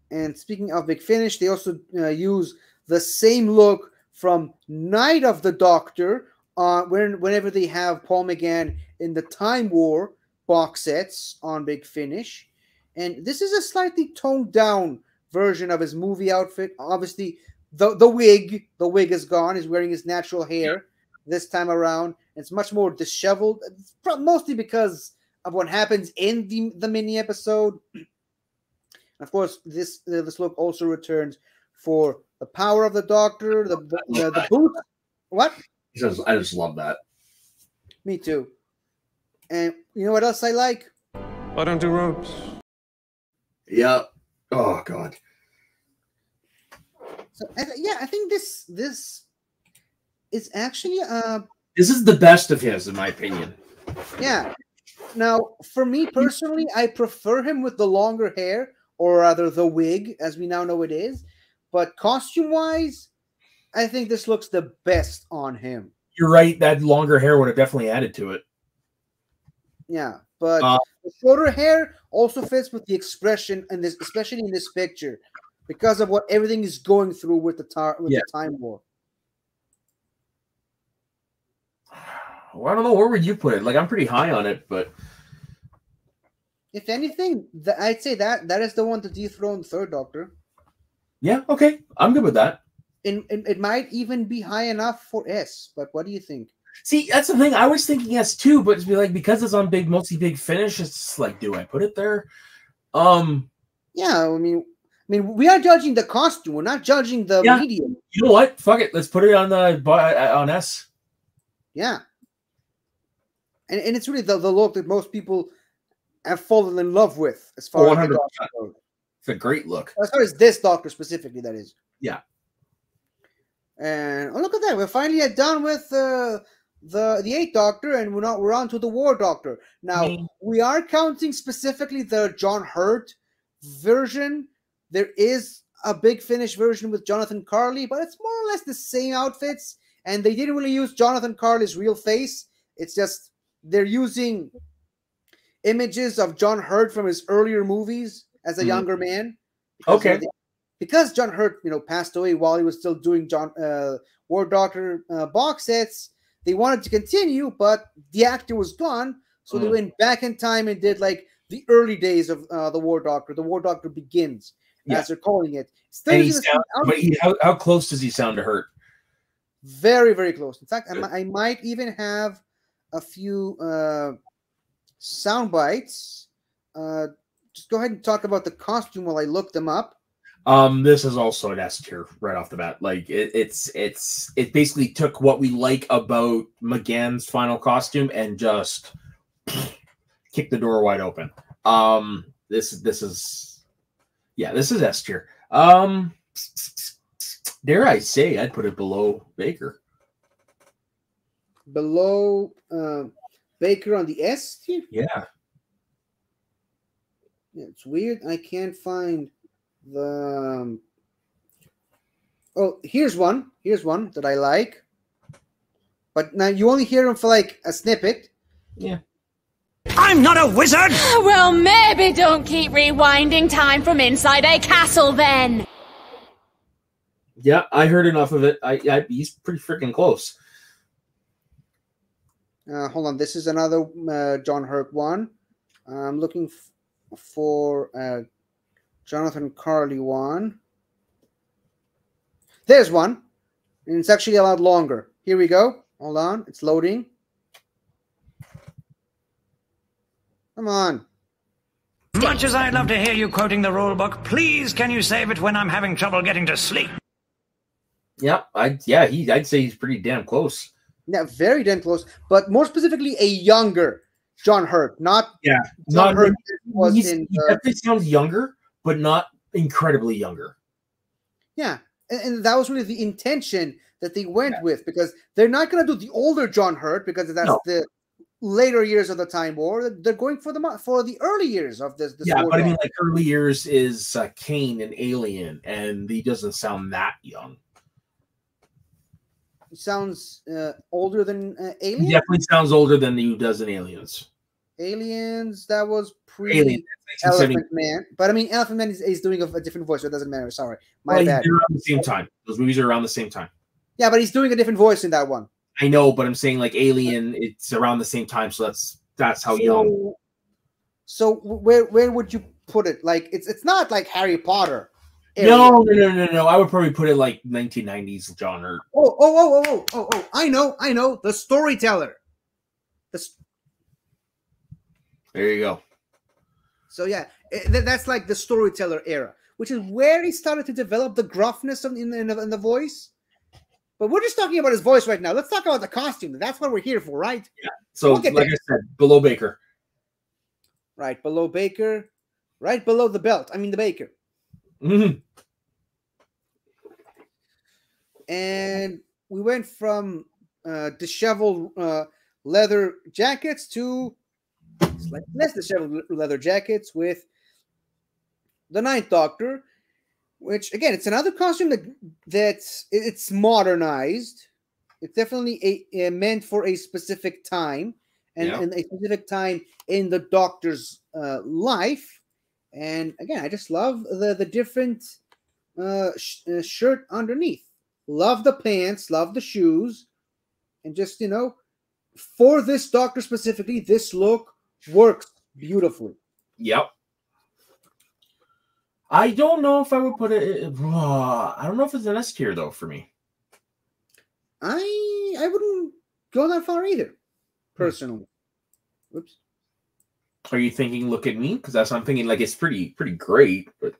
And speaking of Big Finish, they also use the same look from Night of the Doctor whenever they have Paul McGann in the Time War box sets on Big Finish. And this is a slightly toned down version of his movie outfit. Obviously, the wig is gone. He's wearing his natural hair this time around. It's much more disheveled, mostly because of what happens in the mini episode. Of course, this look also returns for the Power of the Doctor, the boot. What? I just love that. Me too. And you know what else I like? I don't do ropes. Yeah. Oh God. So I think this is actually this is the best of his, in my opinion. Yeah. Now, for me personally, I prefer him with the longer hair, or rather the wig, as we now know it is. But costume-wise, I think this looks the best on him. You're right. That longer hair would have definitely added to it. Yeah, but the shorter hair also fits with the expression, and this, especially in this picture, because of what everything is going through with the Time War. Well, I don't know, where would you put it? Like, I'm pretty high on it, but if anything, I'd say that is the one to dethrone Third Doctor. Yeah, okay, I'm good with that. It might even be high enough for S, but what do you think? See, that's the thing. I was thinking S too, but it's like, because it's on mostly Big Finish, it's like, do I put it there? Yeah, I mean, we are judging the costume. We're not judging the medium. You know what? Fuck it. Let's put it on S. Yeah. And it's really the look that most people have fallen in love with, as far as the Doctor goes. It's a great look. As far as this Doctor specifically, that is. Yeah. And look at that. We're finally done with the the Eighth Doctor, and we're on to the War Doctor. Now we are counting specifically the John Hurt version. There is a Big Finish version with Jonathan Carley, but it's more or less the same outfits, and they didn't really use Jonathan Carley's real face. It's just they're using images of John Hurt from his earlier movies as a younger man. Because John Hurt, passed away while he was still doing War Doctor box sets. They wanted to continue, but the actor was gone, so they went back in time and did like the early days of the War Doctor. The War Doctor Begins, as they're calling it. How close does he sound to Hurt? Very, very close. In fact, I might even have a few sound bites. Just go ahead and talk about the costume while I look them up. This is also an S tier right off the bat. Like it basically took what we like about McGann's final costume and just kicked the door wide open. This is S tier. Dare I say I'd put it below Baker. Below Baker on the S tier? Yeah. It's weird. I can't find the here's one that I like, but now you only hear him for like a snippet. I'm not a wizard. Well, maybe don't keep rewinding time from inside a castle then. Yeah, I heard enough of it. He's pretty freaking close. Hold on, this is another John Hurt one. I'm looking for Jonathan Carley one. There's one. And it's actually a lot longer. Here we go. Hold on. It's loading. Come on. Much as I'd love to hear you quoting the rule book, please can you save it when I'm having trouble getting to sleep? Yep. I'd say he's pretty damn close. Yeah, very damn close. But more specifically, a younger John Hurt. John Hurt he definitely sounds younger, but not incredibly younger. Yeah, and that was really the intention that they went with, because they're not going to do the older John Hurt because that's the later years of the Time War. They're going for the early years of this. Yeah, but I mean, like early years is Kane and Alien, and he doesn't sound that young. He sounds older than Alien. He definitely sounds older than he does in Aliens. Aliens, that was Elephant Man. But I mean, Elephant Man is doing a different voice, so it doesn't matter. Sorry. My bad. They're around the same time. Those movies are around the same time. Yeah, but he's doing a different voice in that one. I know, but I'm saying like Alien, it's around the same time, so that's how young. So where would you put it? Like it's not like Harry Potter. No. I would probably put it like 1990s John Hurt. Oh. I know. The Storyteller. There you go. So yeah, that's like the Storyteller era, which is where he started to develop the gruffness in the voice. But we're just talking about his voice right now. Let's talk about the costume. That's what we're here for, right? Yeah. So like I said, below Baker. Right below Baker. Right below the belt. I mean the Baker. Mm-hmm. And we went from disheveled leather jackets to slightly less disheveled leather jackets with the Ninth Doctor, which again, it's another costume that's it's modernized. It's definitely meant for a specific time and a specific time in the Doctor's life. And again, I just love the different shirt underneath. Love the pants, love the shoes, and just for this Doctor specifically, this look works beautifully. Yep. I don't know if I would put it. I don't know if it's an S tier though for me. I wouldn't go that far either, personally. Whoops. Are you thinking? Look at me, because that's what I'm thinking. Like it's pretty great, but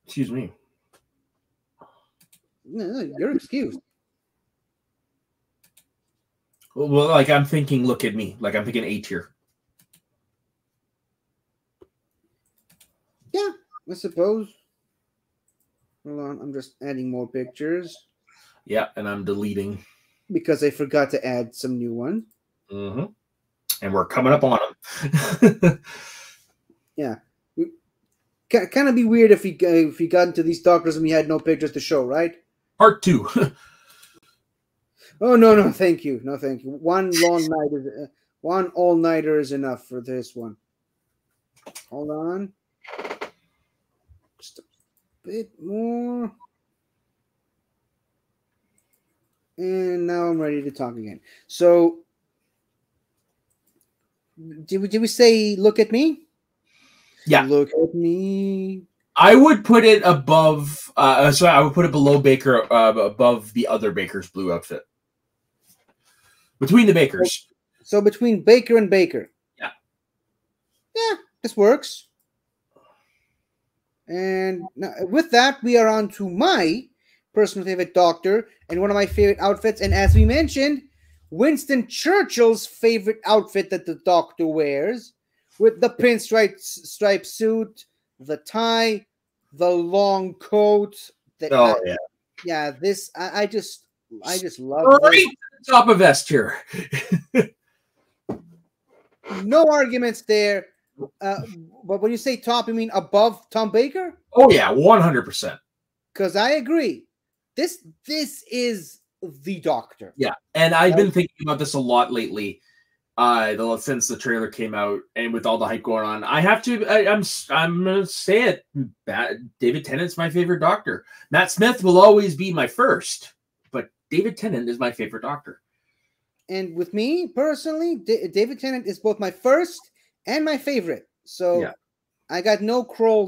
excuse me. No, you're excused. Well, like I'm thinking. Look at me. Like I'm thinking A tier. Yeah, I suppose. Hold on, I'm just adding more pictures. Yeah, and I'm deleting. because I forgot to add some new ones. Mm-hmm. And we're coming up on them. Yeah. Kind of be weird if we got into these doctors and we had no pictures to show, right? Part 2. Oh no, thank you, no thank you. One all-nighter is enough for this one. Hold on, just a bit more, and now I'm ready to talk again. So, did we say look at me? Yeah. Look at me. I would put it above. I would put it below Baker, above the other Baker's blue outfit. Between the Bakers. So between Baker and Baker. Yeah. Yeah, this works. And now, with that, we are on to my personal favorite doctor and one of my favorite outfits. And as we mentioned, Winston Churchill's favorite outfit that the doctor wears, with the pinstripe suit, the tie, the long coat. Yeah. This I just love. Right this. top of S tier. No arguments there. But when you say top, you mean above Tom Baker? Oh yeah, 100%. Because I agree. This is the doctor. Yeah, and I've been thinking about this a lot lately. Since the trailer came out and with all the hype going on, I'm gonna say it. David Tennant's my favorite doctor. Matt Smith will always be my first, but David Tennant is my favorite doctor. And with me personally, David Tennant is both my first and my favorite. So yeah. I got no quarrel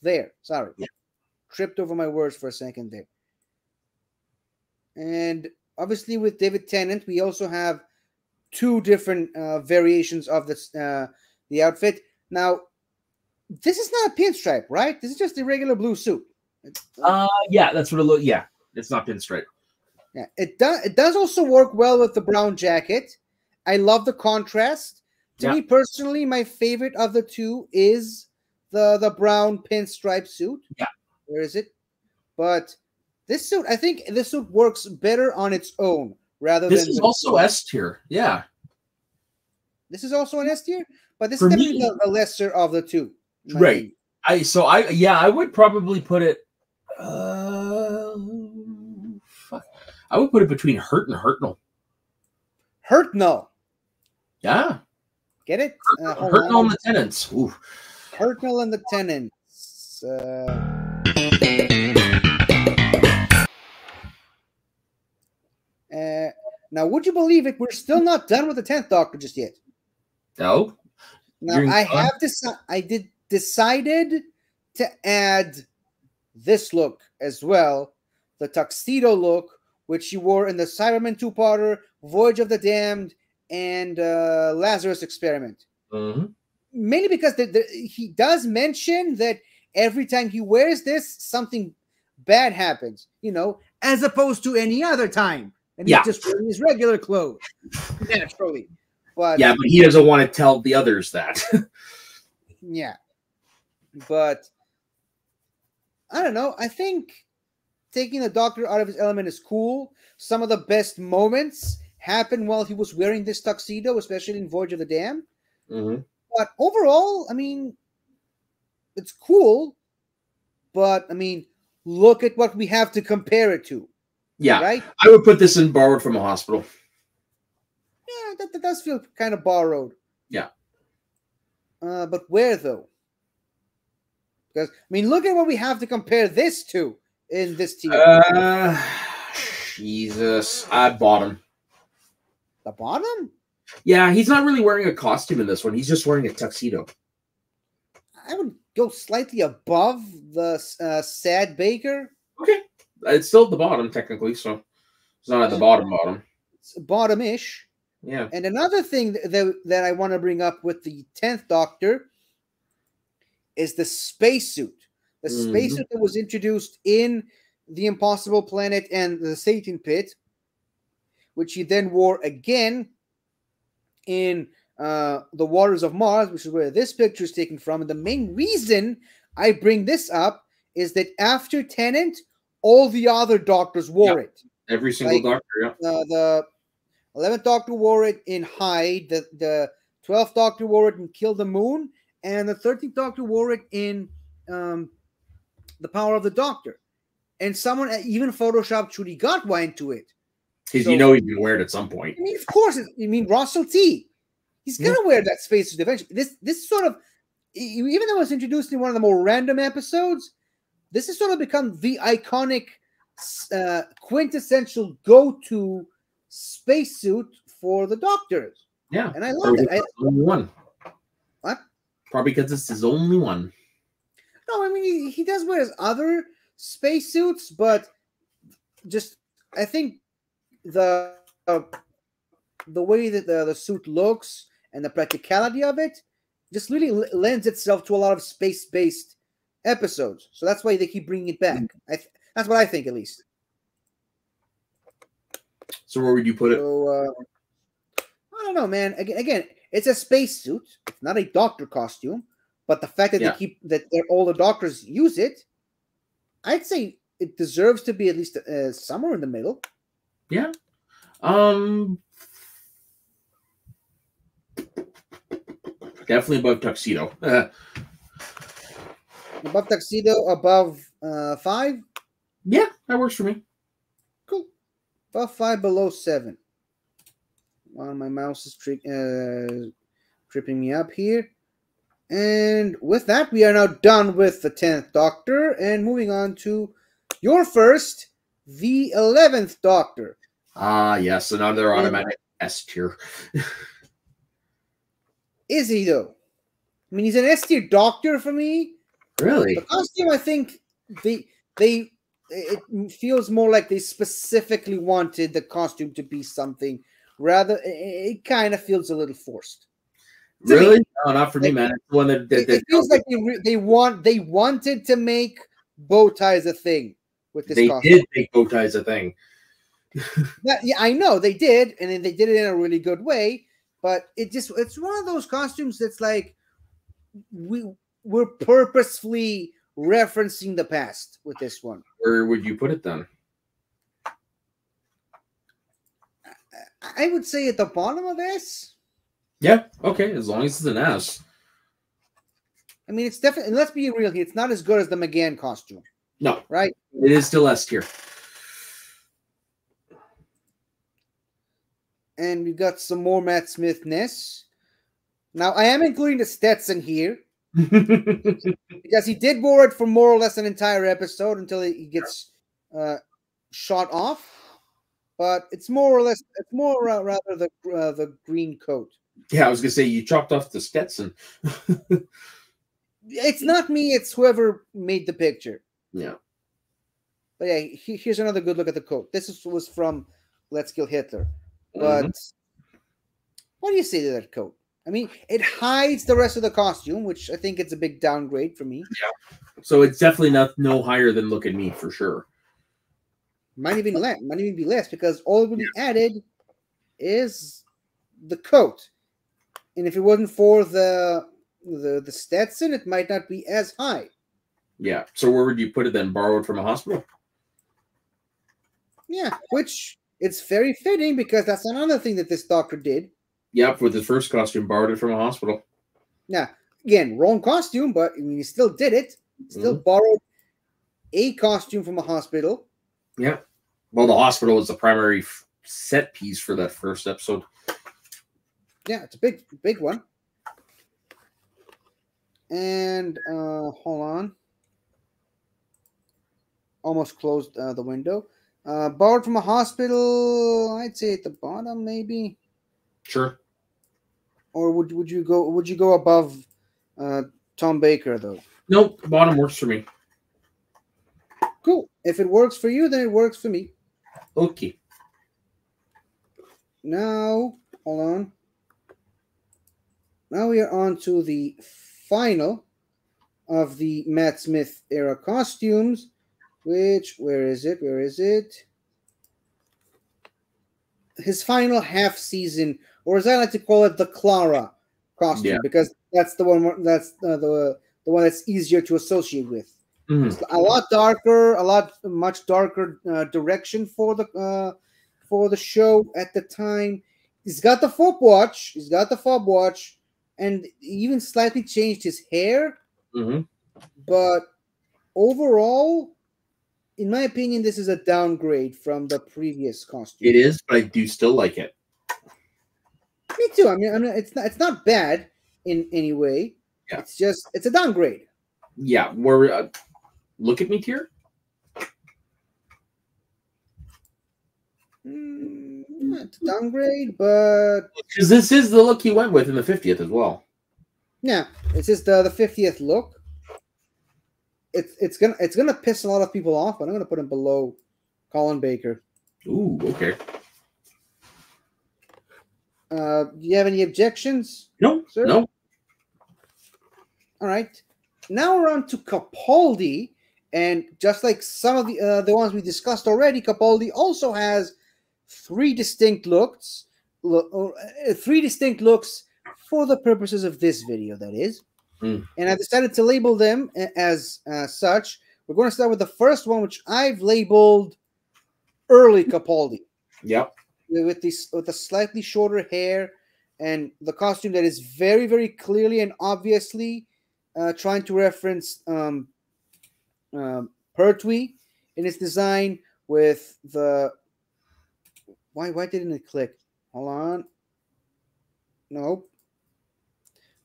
there. Sorry, tripped over my words for a second there. And obviously, with David Tennant, we also have two different variations of this the outfit. Now, this is not a pinstripe, right? This is just a regular blue suit. Yeah, that's what it looks. Yeah, it's not pinstripe. Yeah, it does also work well with the brown jacket. I love the contrast. To me personally, my favorite of the two is the brown pinstripe suit. Yeah, where is it? But this suit, I think this suit works better on its own rather this than. This is also S tier. Yeah, this is also an S tier, but this For is definitely me, the lesser of the two. Right. Opinion. I would probably put it. I would put it between Hurt and Hurtnell. Hurtnell. Yeah. Get it? Hurtnell and the Tenants. Ooh. Hurtnell and the Tenants. Now, would you believe it? We're still not done with the 10th Doctor just yet. No. Now, I decided to add this look as well, the tuxedo look, which she wore in the Cyberman two-parter, Voyage of the Damned, and Lazarus Experiment. Mm-hmm. Mainly because he does mention that every time he wears this, something bad happens, as opposed to any other time. And he's just wearing his regular clothes, naturally. But he doesn't want to tell the others that. Yeah. But I don't know. I think taking the Doctor out of his element is cool. Some of the best moments happened while he was wearing this tuxedo, especially in Voyage of the Damned. Mm-hmm. But overall, I mean, it's cool. But, I mean, look at what we have to compare it to. Yeah. Right? I would put this in Borrowed from a Hospital. Yeah, that does feel kind of borrowed. Yeah. But where, though? Because, I mean, look at what we have to compare this to in this tier. Jesus. Bottom. The bottom? Yeah, he's not really wearing a costume in this one. He's just wearing a tuxedo. I would go slightly above the Sad Baker. Okay. It's still at the bottom, technically, so it's not at the bottom. It's bottom-ish. Yeah. And another thing that I want to bring up with the 10th Doctor is the spacesuit. The spacesuit that was introduced in The Impossible Planet and the Satan Pit, which he then wore again in The Waters of Mars, which is where this picture is taken from. And the main reason I bring this up is that after Tennant, all the other Doctors wore it. Every single Doctor, yeah. The 11th Doctor wore it in Hyde. The 12th Doctor wore it in Kill the Moon, and the 13th Doctor wore it in The Power of the Doctor. And someone even photoshopped Trudy Godwin into it. Because you know he's going to wear it at some point. I mean, of course. You mean Russell T. He's going to wear that spacesuit eventually. This sort of, even though it was introduced in one of the more random episodes, this has sort of become the iconic, quintessential go-to spacesuit for the Doctors. Yeah. And I love it. Only one. What? Probably because it's his only one. No, I mean, he does wear his other spacesuits, but just, I think the way that the suit looks and the practicality of it just really lends itself to a lot of space-based episodes. So that's why they keep bringing it back. That's what I think, at least. So where would you put it? So, I don't know, man. Again, it's a spacesuit. It's not a Doctor costume. But the fact that all the Doctors use it, I'd say it deserves to be at least somewhere in the middle. Yeah. Definitely above Tuxedo. Above Tuxedo, above 5? Yeah, that works for me. Cool. Above 5, below 7. While my mouse is tripping me up here. And with that, we are now done with the 10th Doctor and moving on to your first, the 11th Doctor. Ah, yes, another automatic S tier. Is he, though? I mean, he's an S tier Doctor for me. Really? The costume, I think, it feels more like they specifically wanted the costume to be something. Rather, it kind of feels a little forced. Really? No, not for me, man. It's the one that it feels like they wanted to make bow ties a thing with this costume. They did make bow ties a thing. Yeah, I know they did, and they did it in a really good way. But it's one of those costumes that's like we're purposefully referencing the past with this one. Where would you put it then? I would say at the bottom of S. Yeah, okay, as long as it's an S. I mean, it's definitely, let's be real here, it's not as good as the McGann costume. No. Right? It is still S tier. And we've got some more Matt Smith-ness. Now, I am including the Stetson here. Because he did wear it for more or less an entire episode until he gets shot off. But it's more or less, it's more rather the green coat. Yeah, I was going to say, you chopped off the Stetson. It's not me, it's whoever made the picture. Yeah. But yeah, here's another good look at the coat. This was from Let's Kill Hitler. But what do you say to that coat? I mean, it hides the rest of the costume, which I think it's a big downgrade for me. Yeah. So it's definitely no higher than Look at Me, for sure. Might even be less, because all it would be added is the coat. And if it wasn't for the Stetson, it might not be as high. Yeah. So where would you put it then? Borrowed from a hospital? Yeah, which it's very fitting because that's another thing that this Doctor did. Yep, with his first costume, borrowed it from a hospital. Now, again, wrong costume, but I mean, he still did it. Still borrowed a costume from a hospital. Yeah. Well, the hospital was the primary set piece for that first episode. Yeah, it's a big one. And hold on. Almost closed the window. Borrowed from a hospital, I'd say at the bottom, maybe. Sure. Or would you go above Tom Baker though? Nope, bottom works for me. Cool. If it works for you, then it works for me. Okay. Now, hold on. Now we are on to the final of the Matt Smith era costumes, which, where is it? His final half season, or as I like to call it, the Clara costume, because that's the one. That's the one that's easier to associate with. Mhm. A lot darker, much darker direction for the show at the time. He's got the fob watch. And even slightly changed his hair. Mhm. But overall, in my opinion, this is a downgrade from the previous costume. It is, but I do still like it. Me too. I mean, it's not bad in any way. Yeah. It's a downgrade. Yeah, where look at me here. Yeah, it's a downgrade, but Because this is the look he went with in the 50th as well. yeah, it's just the 50th look. It's gonna piss a lot of people off, but I'm gonna put him below Colin Baker. Ooh, okay. Do you have any objections? No, Sir? no. All right. Now we're on to Capaldi, and just like some of the ones we discussed already, Capaldi also has three distinct looks for the purposes of this video. That is, and I decided to label them as such. We're going to start with the first one, which I've labeled early Capaldi. Yep. With the slightly shorter hair and the costume that is very, very clearly and obviously trying to reference Pertwee in its design with the why didn't it click? Hold on. Nope.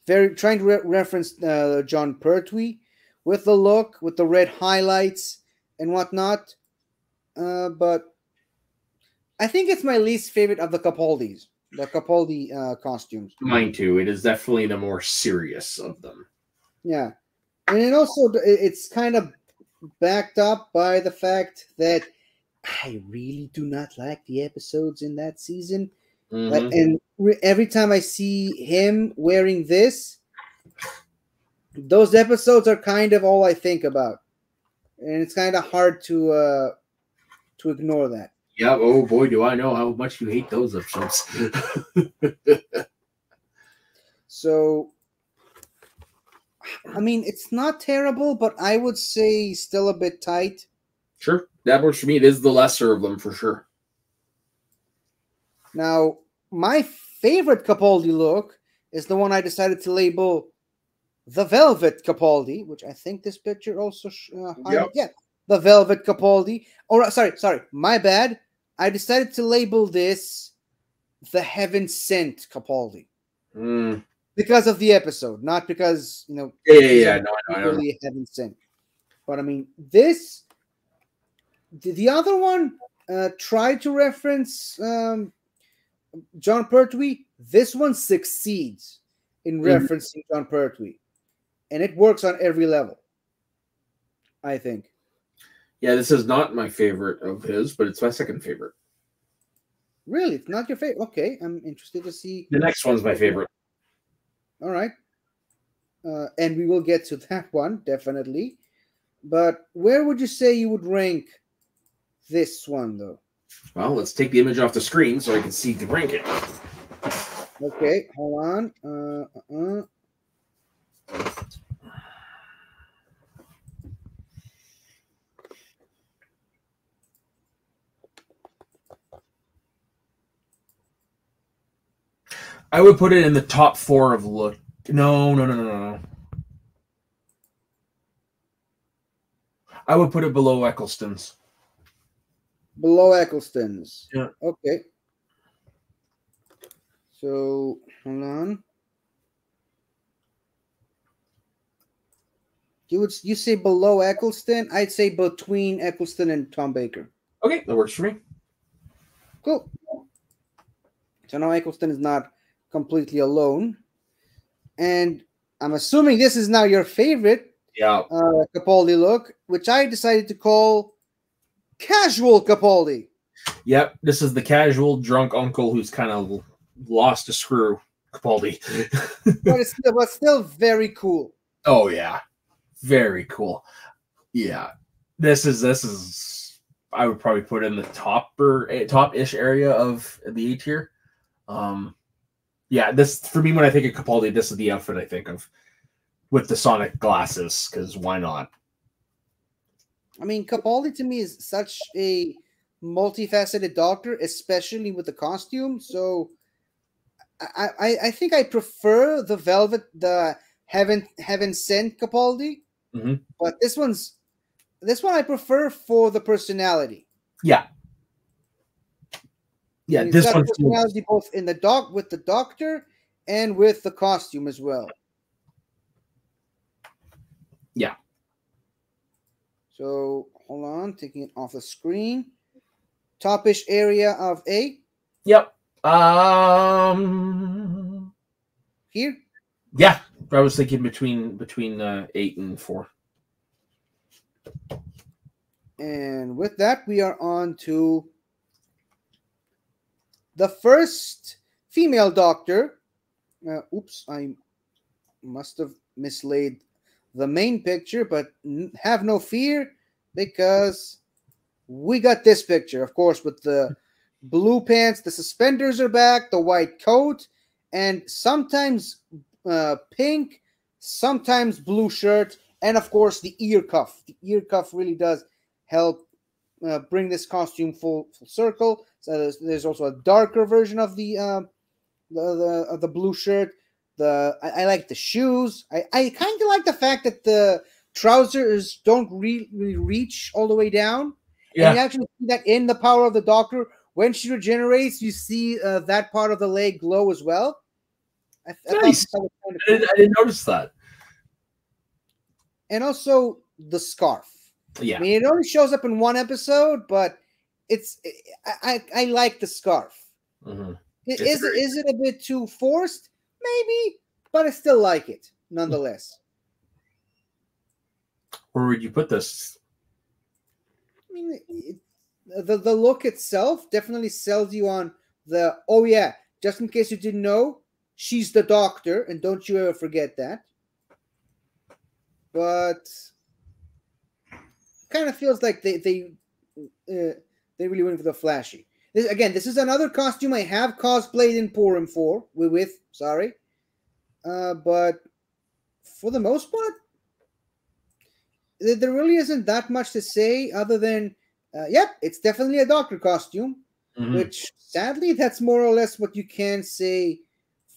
Very trying to reference John Pertwee with the look, with the red highlights and whatnot. But I think it's my least favorite of the Capaldi costumes. Mine too. It is definitely the more serious of them. Yeah. And it also, it's kind of backed up by the fact that I really do not like the episodes in that season. And every time I see him wearing this, those episodes are kind of all I think about. And it's kind of hard to ignore that. Yeah, oh boy, do I know how much you hate those episodes. So, I mean, it's not terrible, but I would say still a bit tight. Sure, that works for me. It is the lesser of them for sure. Now, my favorite Capaldi look is the one I decided to label the Velvet Capaldi, which I think this picture also yeah, the Velvet Capaldi. Oh, sorry, my bad. I decided to label this the Heaven Sent Capaldi because of the episode, not because Yeah. No, I know. really Heaven Sent. But I mean, this the other one tried to reference John Pertwee. This one succeeds in referencing John Pertwee, and it works on every level, I think. Yeah, this is not my favorite of his, but it's my second favorite. Really? It's not your favorite? Okay, I'm interested to see. The next one's my favorite. All right. And we will get to that one, definitely. But where would you say you would rank this one, though? Well, let's take the image off the screen so I can see to rank it. Okay, hold on. I would put it in the top 4 of look. No. I would put it below Eccleston's. Below Eccleston's. Yeah. Okay. So, hold on. You say below Eccleston? I'd say between Eccleston and Tom Baker. Okay, that works for me. Cool. So now Eccleston is not completely alone. And I'm assuming this is now your favorite Capaldi look, which I decided to call Casual Capaldi. Yep, this is the casual drunk uncle who's kind of lost a screw Capaldi. but still very cool. Oh yeah, very cool. Yeah, this is I would probably put in the top-ish area of the A tier. Yeah, this for me when I think of Capaldi, this is the outfit I think of with the Sonic glasses, because why not? I mean, Capaldi to me is such a multifaceted doctor, especially with the costume. So I think I prefer the Heaven Sent Capaldi, but this one I prefer for the personality. Yeah. Yeah, I mean, this it's got one's personality both in with the doctor and with the costume as well. Yeah. So hold on, taking it off the screen. Topish area of A. Yep. Here. Yeah, I was thinking between 8 and 4. And with that, we are on to the first female doctor. Oops, I must have mislaid the main picture, but have no fear because we got this picture, of course, with the blue pants, the suspenders are back, the white coat, and sometimes pink, sometimes blue shirt, and of course the ear cuff. The ear cuff really does help bring this costume full circle. So there's also a darker version of the blue shirt. I like the shoes. I kind of like the fact that the trousers don't really reach all the way down. Yeah. And you actually see that in the Power of the Doctor. When she regenerates, you see that part of the leg glow as well. Nice. That was kind of cool. I didn't notice that. And also the scarf. Yeah. I mean, it only shows up in one episode, but I like the scarf. Mm-hmm. Is it a bit too forced? Maybe, but I still like it nonetheless. Where would you put this? I mean, the look itself definitely sells you on the, oh yeah, just in case you didn't know, she's the Doctor, and don't you ever forget that. But kind of feels like they really went for the flashy. This is another costume I have cosplayed in Purim for sorry, but for the most part, there really isn't that much to say other than, yep, it's definitely a Doctor costume, which sadly that's more or less what you can say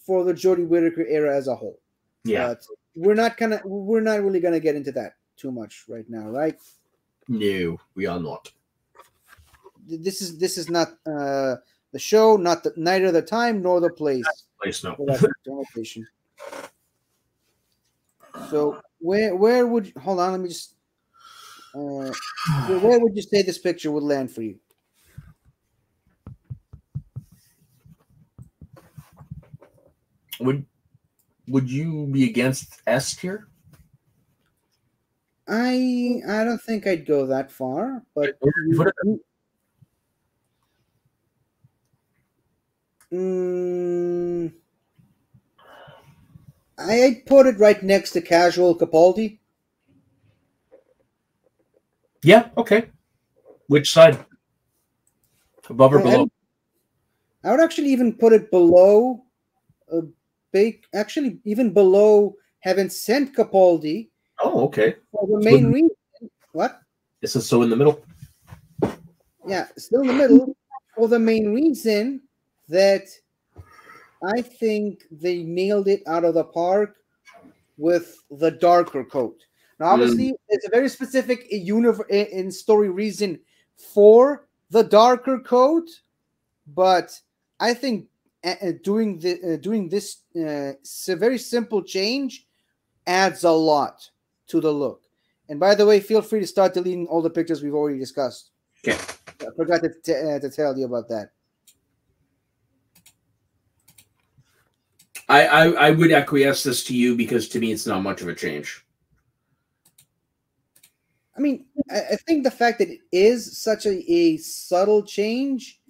for the Jodie Whittaker era as a whole. Yeah, but we're not really gonna get into that too much right now, right? No, we are not. This is not the show, neither the time nor the place. No. So where would hold on? Let me just. Where would you say this picture would land for you? Would you be against S tier? I don't think I'd go that far, but I'd put it right next to Casual Capaldi. Yeah, okay. Which side? Above or below? I would actually even put it below, actually even below Heaven Sent Capaldi. Oh, okay. For the main reason. What? This is so in the middle. Yeah, still in the middle. For the main reason that I think they nailed it out of the park with the darker coat. Now, obviously, it's a very specific in story reason for the darker coat, but I think doing this very simple change adds a lot to the look. And by the way, feel free to start deleting all the pictures we've already discussed. Okay. I forgot to tell you about that. I would acquiesce this to you because to me it's not much of a change. I mean, I think the fact that it is such a subtle change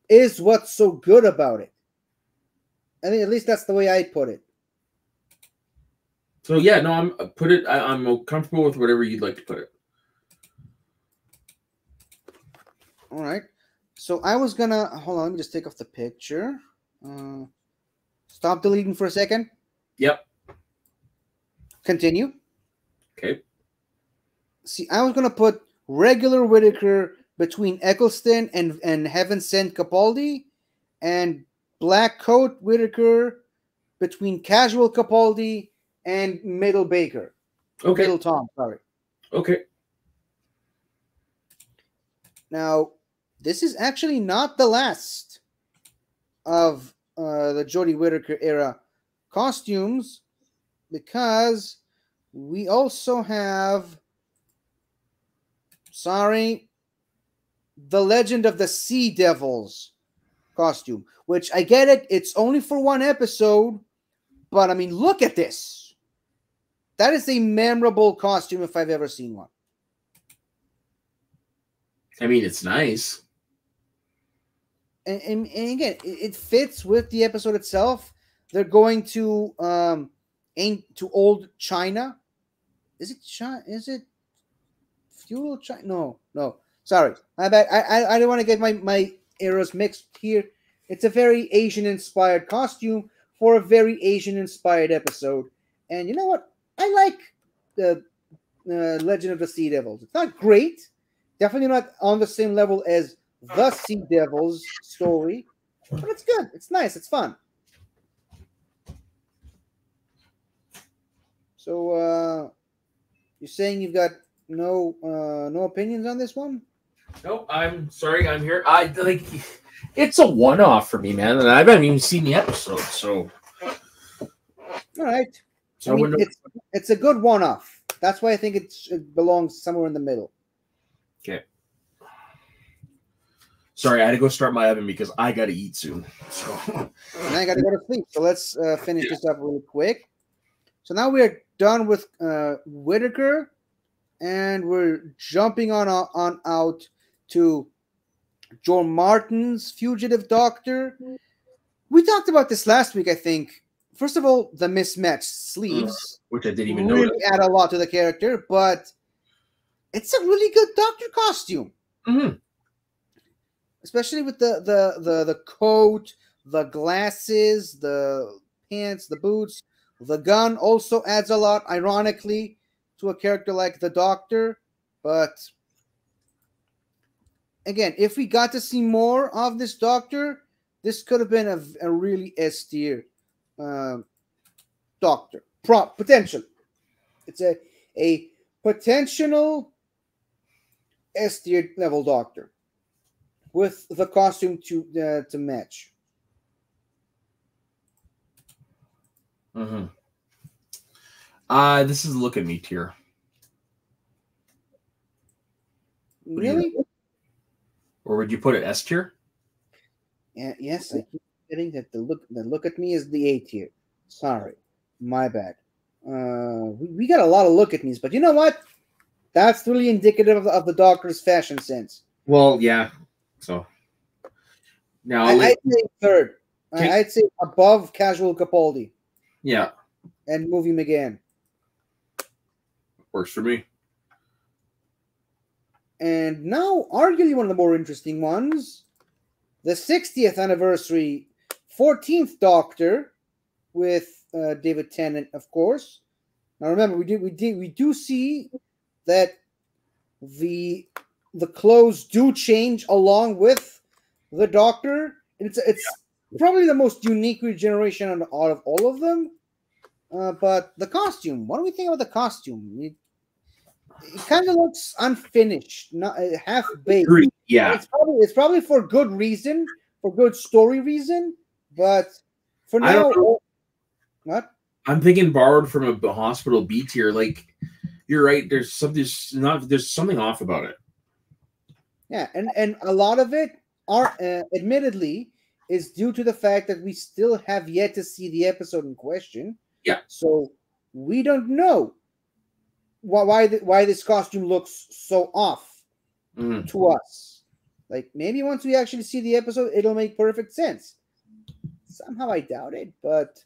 is what's so good about it. I think at least that's the way I put it. So yeah, no, I'm comfortable with whatever you'd like to put it. All right. So I was gonna hold on. Let me just take off the picture. Stop deleting for a second. Yep. Continue. Okay. See, I was gonna put regular Whitaker between Eccleston and Heaven Sent Capaldi, and black coat Whitaker between casual Capaldi and Middle Baker. Okay. Middle Tom, sorry. Okay. Now, this is actually not the last of the Jodie Whittaker era costumes, because we also have, the Legend of the Sea Devils costume, which I get it, it's only for one episode, but I mean, look at this. That is a memorable costume if I've ever seen one. I mean, it's nice. And again, it fits with the episode itself. They're going to old China. Is it China? Is it feudal China? No. Sorry, my bad. I don't want to get my eras mixed here. It's a very Asian-inspired costume for a very Asian-inspired episode. And you know what? I like the Legend of the Sea Devils. It's not great. Definitely not on the same level as the Sea Devils story, but it's good. It's nice. It's fun. So, you're saying you've got no opinions on this one? Nope. I'm sorry. I'm here. It's a one-off for me, man, and I haven't even seen the episode. So, All right. so I mean, it's a good one-off. That's why I think it belongs somewhere in the middle. okay. Sorry, I had to go start my oven because I got to eat soon. So, And I got to go to sleep. So let's finish this up really quick. So now we're done with Whittaker, and we're jumping on out to John Martin's Fugitive Doctor. We talked about this last week, I think. First of all, the mismatched sleeves, which I didn't even really notice. add a lot to the character, but it's a really good Doctor costume. Mm-hmm. Especially with the coat, the glasses, the pants, the boots. The gun also adds a lot, ironically, to a character like the Doctor. But again, if we got to see more of this Doctor, this could have been a really S-tier Doctor. Potential. It's a potential S-tier level Doctor with the costume to match. Mm-hmm. This is Look at Me tier. Really? Or would you put it S tier? Yeah, yes, I keep forgetting that the look at me is the A tier. Sorry, my bad. We got a lot of look at me's, but you know what? That's really indicative of the Doctor's fashion sense. Well, yeah. So now I'd say third. I'd say above casual Capaldi yeah, and Movie McGann. works for me. And now, arguably one of the more interesting ones, the 60th anniversary 14th Doctor with David Tennant, of course. Now remember, we do see that the clothes do change along with the Doctor. It's probably the most unique regeneration out of all of them. But the costume, what do we think about the costume? It kind of looks unfinished, not half baked. Yeah, It's probably for good reason, for good story reason. But for I now, don't know. what? I'm thinking borrowed from a hospital B tier. Like, you're right. There's something off about it. Yeah, and a lot of it are admittedly is due to the fact that we still have yet to see the episode in question. Yeah. So we don't know why this costume looks so off to us. Like, maybe once we actually see the episode, it'll make perfect sense. Somehow I doubt it, but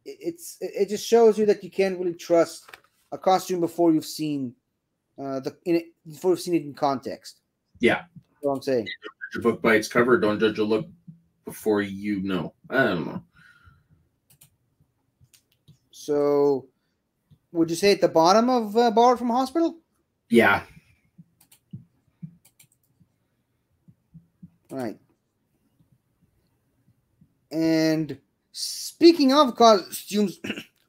it just shows you that you can't really trust a costume before you've seen before you've seen it in context. Yeah, That's what I'm saying. judge a book by its cover. Don't judge a look before you know. I don't know. So, would you say at the bottom of Borrowed from Hospital? Yeah, Right. And speaking of costumes,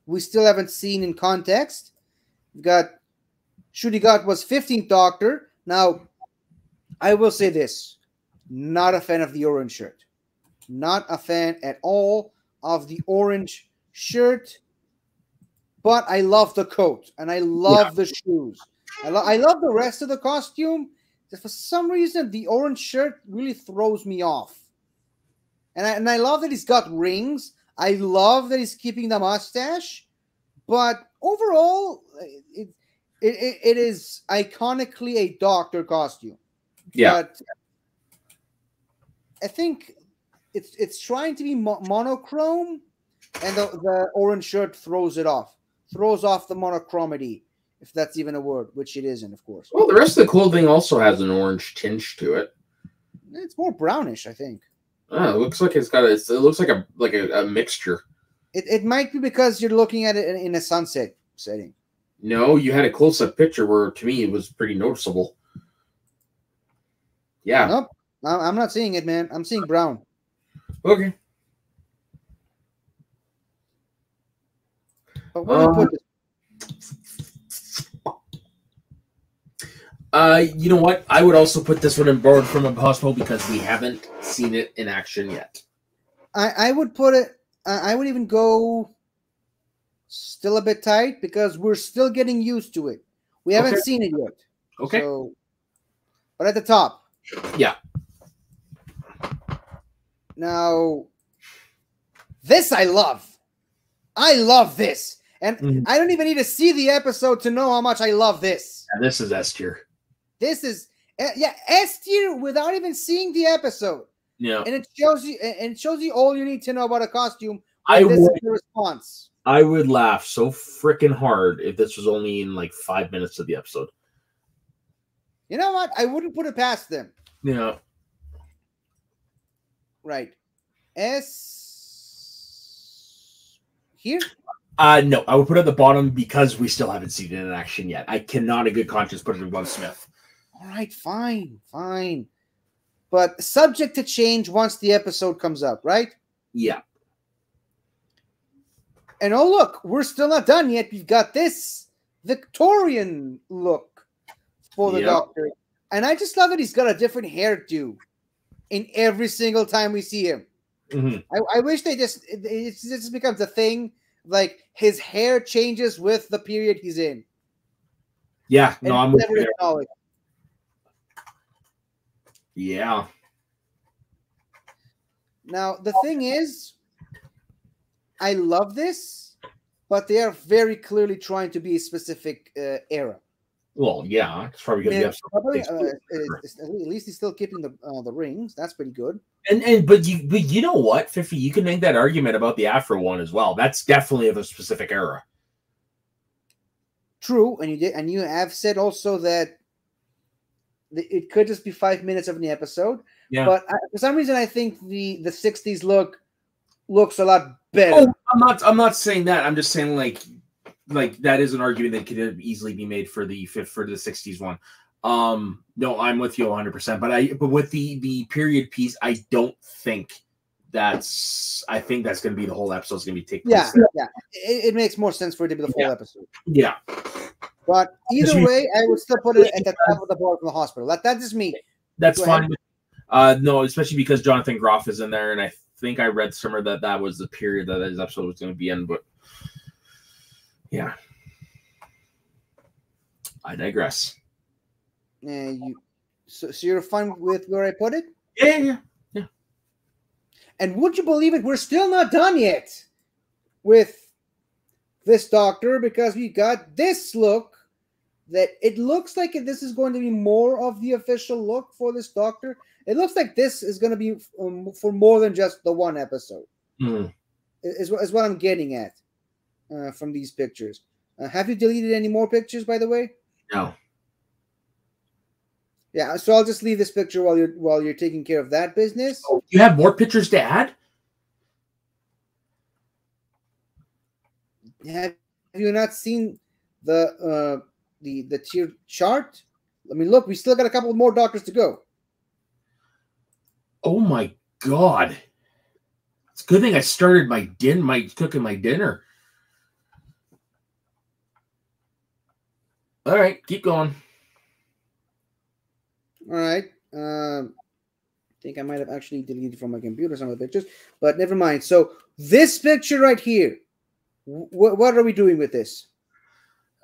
we still haven't seen in context. We've got Shudigat was 15th Doctor. Now, I will say this. Not a fan of the orange shirt. Not a fan at all of the orange shirt. But I love the coat. And I love the shoes. I love the rest of the costume. Just for some reason, the orange shirt really throws me off. And I love that he's got rings. I love that he's keeping the mustache. But overall, it is iconically a Doctor costume. Yeah. But I think it's trying to be monochrome, and the orange shirt throws it off. Throws off the monochromity, if that's even a word, which it isn't, of course. Well, the rest of the clothing also has an orange tinge to it. It's more brownish, I think. Oh, it looks like it looks like a mixture. It might be because you're looking at it in a sunset setting. No, you had a close-up picture where, to me, it was pretty noticeable. Yeah. Nope. I'm not seeing it, man. I'm seeing brown. Okay. But where do you put it? You know what? I would also put this one in Borrowed from Impossible because we haven't seen it in action yet. I would put it. I would even go still a bit tight because we're still getting used to it. We haven't seen it yet. Okay. So, but at the top. Yeah. Now, this I love. I love this. And I don't even need to see the episode to know how much I love this. Yeah, this is S tier. This is S tier without even seeing the episode. Yeah. And it shows you all you need to know about a costume. This is the response. I would laugh so freaking hard if this was only in like 5 minutes of the episode. You know what? I wouldn't put it past them. Yeah. Right. S here? No, I would put it at the bottom because we still haven't seen it in action yet. I cannot in good conscience put it above Smith. All right, fine. But subject to change once the episode comes up, right? Yeah. And oh, look, we're still not done yet. We've got this Victorian look for the Doctor. And I just love that he's got a different hairdo in every single time we see him. Mm-hmm. I wish it just becomes a thing. Like his hair changes with the period he's in. Yeah, no, I'm with you. Yeah. Now, the thing is, I love this, but they are very clearly trying to be a specific era. Well, yeah, it's probably going to at least he's still keeping the rings. That's pretty good. But you know what, Fifi, you can make that argument about the Afro one as well. That's definitely of a specific era. True, and you have said also that it could just be 5 minutes of an episode. Yeah. But for some reason, I think the 60s looks a lot better. Oh, I'm not saying that. I'm just saying like that is an argument that could easily be made for the 60s one. No, I'm with you 100%. But with the period piece, I don't think I think that's going to be the whole episode. Is going to be taking. Yeah. It makes more sense for it to be the full episode. Yeah. But either way, I would still put it at the top of the board from the hospital. That's just me. That's fine. No, especially because Jonathan Groff is in there, and I think I read somewhere that was the period that his episode was going to be in. But yeah, I digress. So you're fine with where I put it? Yeah. And would you believe it? We're still not done yet with this Doctor because we got this look that it looks like this is going to be more of the official look for this Doctor. It looks like this is going to be for more than just the one episode. Is what I'm getting at from these pictures. Have you deleted any more pictures, by the way? No. Yeah, so I'll just leave this picture while you're taking care of that business. Oh, you have more pictures to add? Have you not seen the tier chart? I mean, look, we still got a couple more Doctors to go. Oh my god! It's a good thing I started cooking my dinner. All right, keep going. All right. I think I might have actually deleted from my computer some of the pictures, but never mind. So this picture right here, what are we doing with this?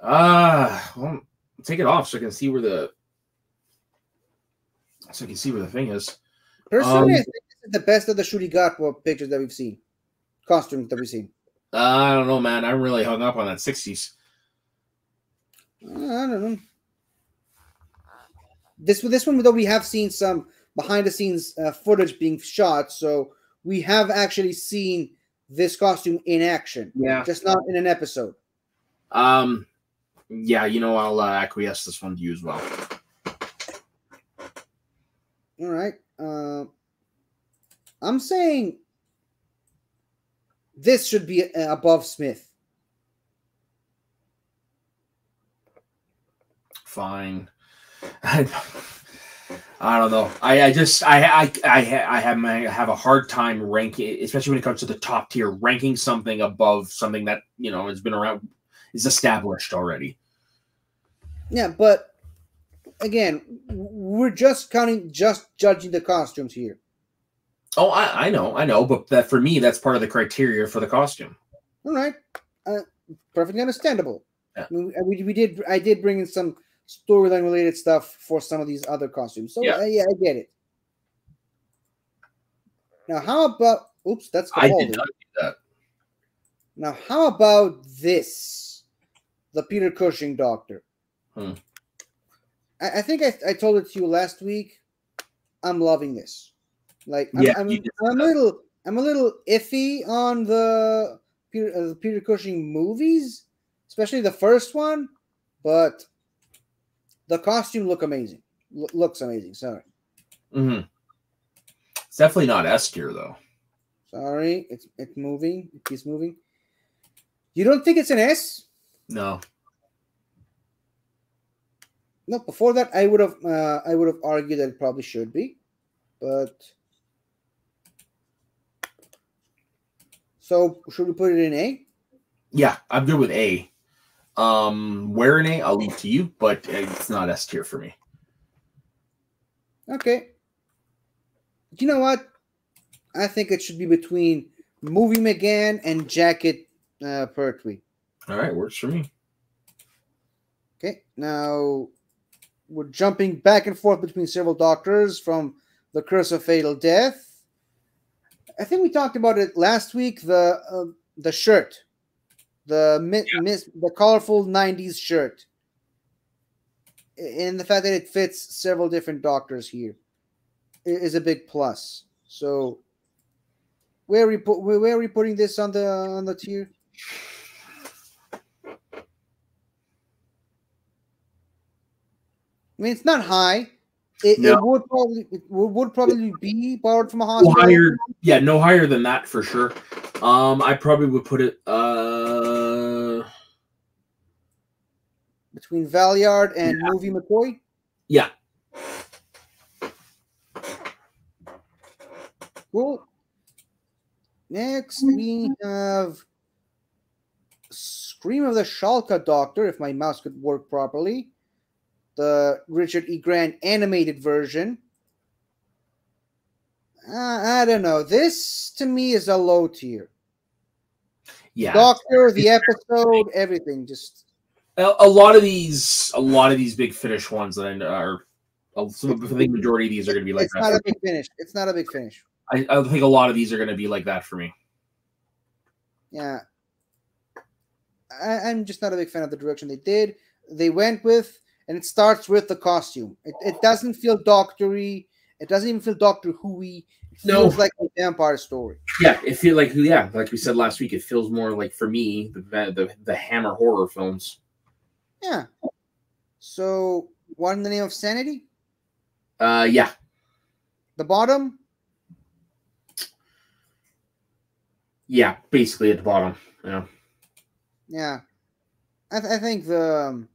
Well, take it off so I can see where the thing is. Personally, I think this is the best of the Shuri got pictures that we've seen, costumes that we've seen. I don't know, man. I'm really hung up on that 60s. I don't know. This one, though, we have seen some behind the scenes footage being shot, so we have actually seen this costume in action. Yeah, just not in an episode. Yeah, I'll acquiesce this one to you as well. All right. I'm saying this should be above Smith. Fine. I don't know. I have a hard time ranking, especially when it comes to the top tier, ranking something above something that has been around, is established already. Yeah, but again, we're just judging the costumes here. Oh, I know, but that for me, that's part of the criteria for the costume. All right, perfectly understandable. Yeah. I did bring in some storyline related stuff for some of these other costumes, so yeah, I get it. Now, how about? Oops, that's the I did not do that. Now, how about this? The Peter Cushing Doctor. I think I told it to you last week. I'm loving this. Like, I'm a little iffy on the Peter Cushing movies, especially the first one, but the costume looks amazing. Sorry. Mm-hmm. It's definitely not S tier though. Sorry, it's moving. It keeps moving. You don't think it's an S? No. No. Before that, I would have argued that it probably should be, but. So should we put it in A? Yeah, I'm good with A. Where in A, I'll leave to you, but it's not S tier for me. Okay. You know what? I think it should be between Movie McGann and Jacket Pertwee. All right, works for me. Okay, now we're jumping back and forth between several doctors from The Curse of Fatal Death. I think we talked about it last week. The shirt, the colorful '90s shirt, and the fact that it fits several different doctors here is a big plus. So, where are we putting this on the tier? I mean, it's not high. It would probably be borrowed from a hospital. No higher than that for sure. I probably would put it between Valeyard and Movie McCoy. Yeah. Cool. Next, we have Scream of the Shalka Doctor, if my mouse could work properly. The Richard E. Grant animated version. I don't know. This, to me, is a low tier. Yeah. Doctor, the episode, everything. Just a lot of these big finish ones that are. I think the majority of these are going to be like it's that. It's not a big finish. It's not a big finish. I think a lot of these are going to be like that for me. Yeah. I'm just not a big fan of the direction they went with, and it starts with the costume. It doesn't feel doctory. It doesn't even feel Doctor Who-y. It feels like a vampire story. Yeah, it feels like like we said last week, it feels more like, for me, the Hammer horror films. Yeah. So, what in the name of sanity? Yeah. The bottom? Yeah, basically at the bottom. Yeah. Yeah. I think the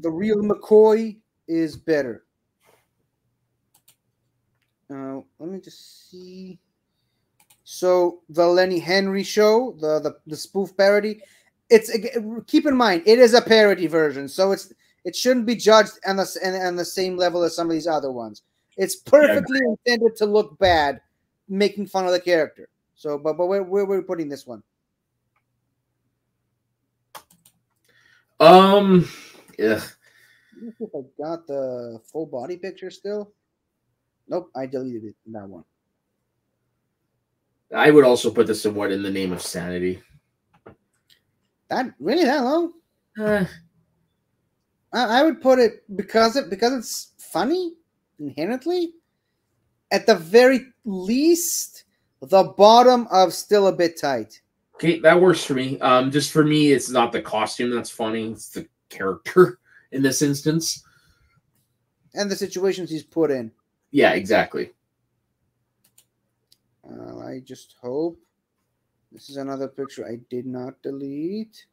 real McCoy is better. Let me just see. So the Lenny Henry show, the spoof parody, keep in mind it is a parody version, so it shouldn't be judged on the same level as some of these other ones. It's perfectly intended to look bad, making fun of the character. So, but where we're putting this one? Yeah. Let me see if I got the full body picture still. Nope, I deleted it. That one. I would also put this somewhat in the name of sanity. That really that low? Uh, I would put it because it's funny inherently. At the very least, the bottom of still a bit tight. Okay, that works for me. Just for me, it's not the costume that's funny; it's the character in this instance, and the situations he's put in. Yeah, exactly. I just hope this is another picture I did not delete.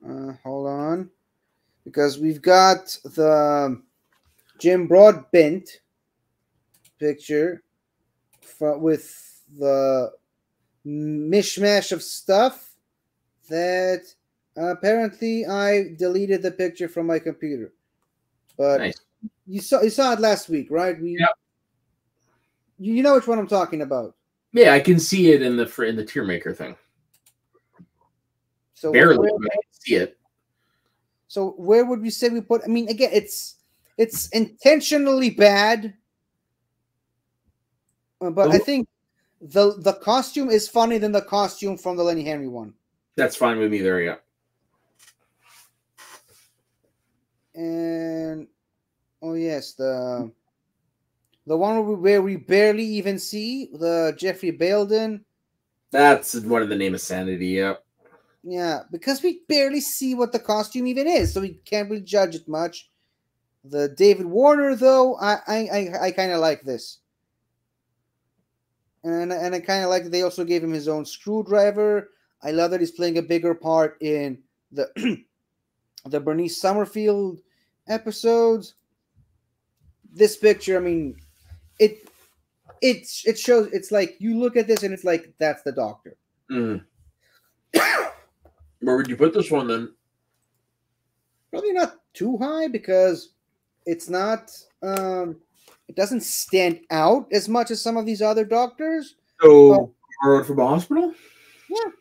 Hold on, because we've got the Jim Broadbent picture with the mishmash of stuff that apparently I deleted the picture from my computer. But nice. You saw it last week, right? Yep. You know which one I'm talking about. Yeah, I can see it in the tier maker thing. So barely, but I can see it. So where would we say we put? I mean, again, it's intentionally bad, but I think the costume is funnier than the costume from the Lenny Henry one. That's fine with me there, yeah. And oh yes, the one where we barely even see the Jeffrey Belden. That's one of the name of sanity, yeah. Yeah, because we barely see what the costume even is, so we can't really judge it much. The David Warner, though, I kind of like this, and I kind of like that they also gave him his own screwdriver. I love that he's playing a bigger part in the the Bernice Summerfield episodes. This picture, I mean, it shows. It's like you look at this and it's like that's the Doctor. Mm. Where would you put this one then? Probably not too high because it's not. It doesn't stand out as much as some of these other Doctors. So, borrowed from a hospital? Yeah,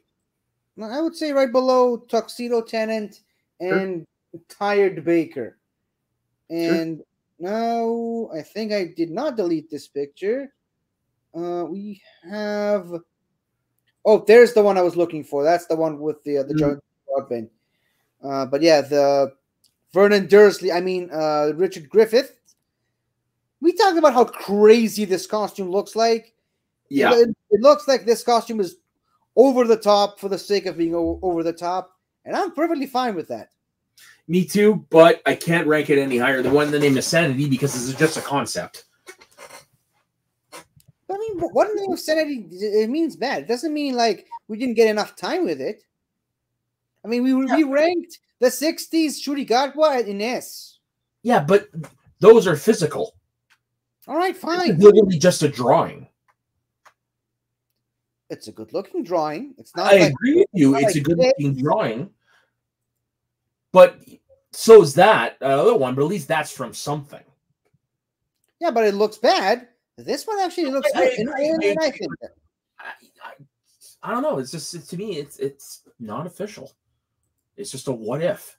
I would say right below Tuxedo Tenant and Tired Baker. And now I think I did not delete this picture. We have. Oh, there's the one I was looking for. That's the one with the John Broadbent. But yeah, the Vernon Dursley. I mean, Richard Griffith. We talked about how crazy this costume looks like. Yeah, it looks like this costume is over the top for the sake of being over the top, and I'm perfectly fine with that. Me too, but I can't rank it any higher than one in the name of sanity because this is just a concept. I mean, what in the name of sanity? It means bad. It doesn't mean like we didn't get enough time with it. I mean, we ranked the 60s Shuri Gatwa in S. Yeah, but those are physical. All right, fine. It's literally just a drawing. It's a good-looking drawing. It's not. I agree with you. It's a good-looking drawing. But so is that other one, but at least that's from something. Yeah, but it looks bad. This one actually looks good. I don't know. It's just to me, it's not official. It's just a what if.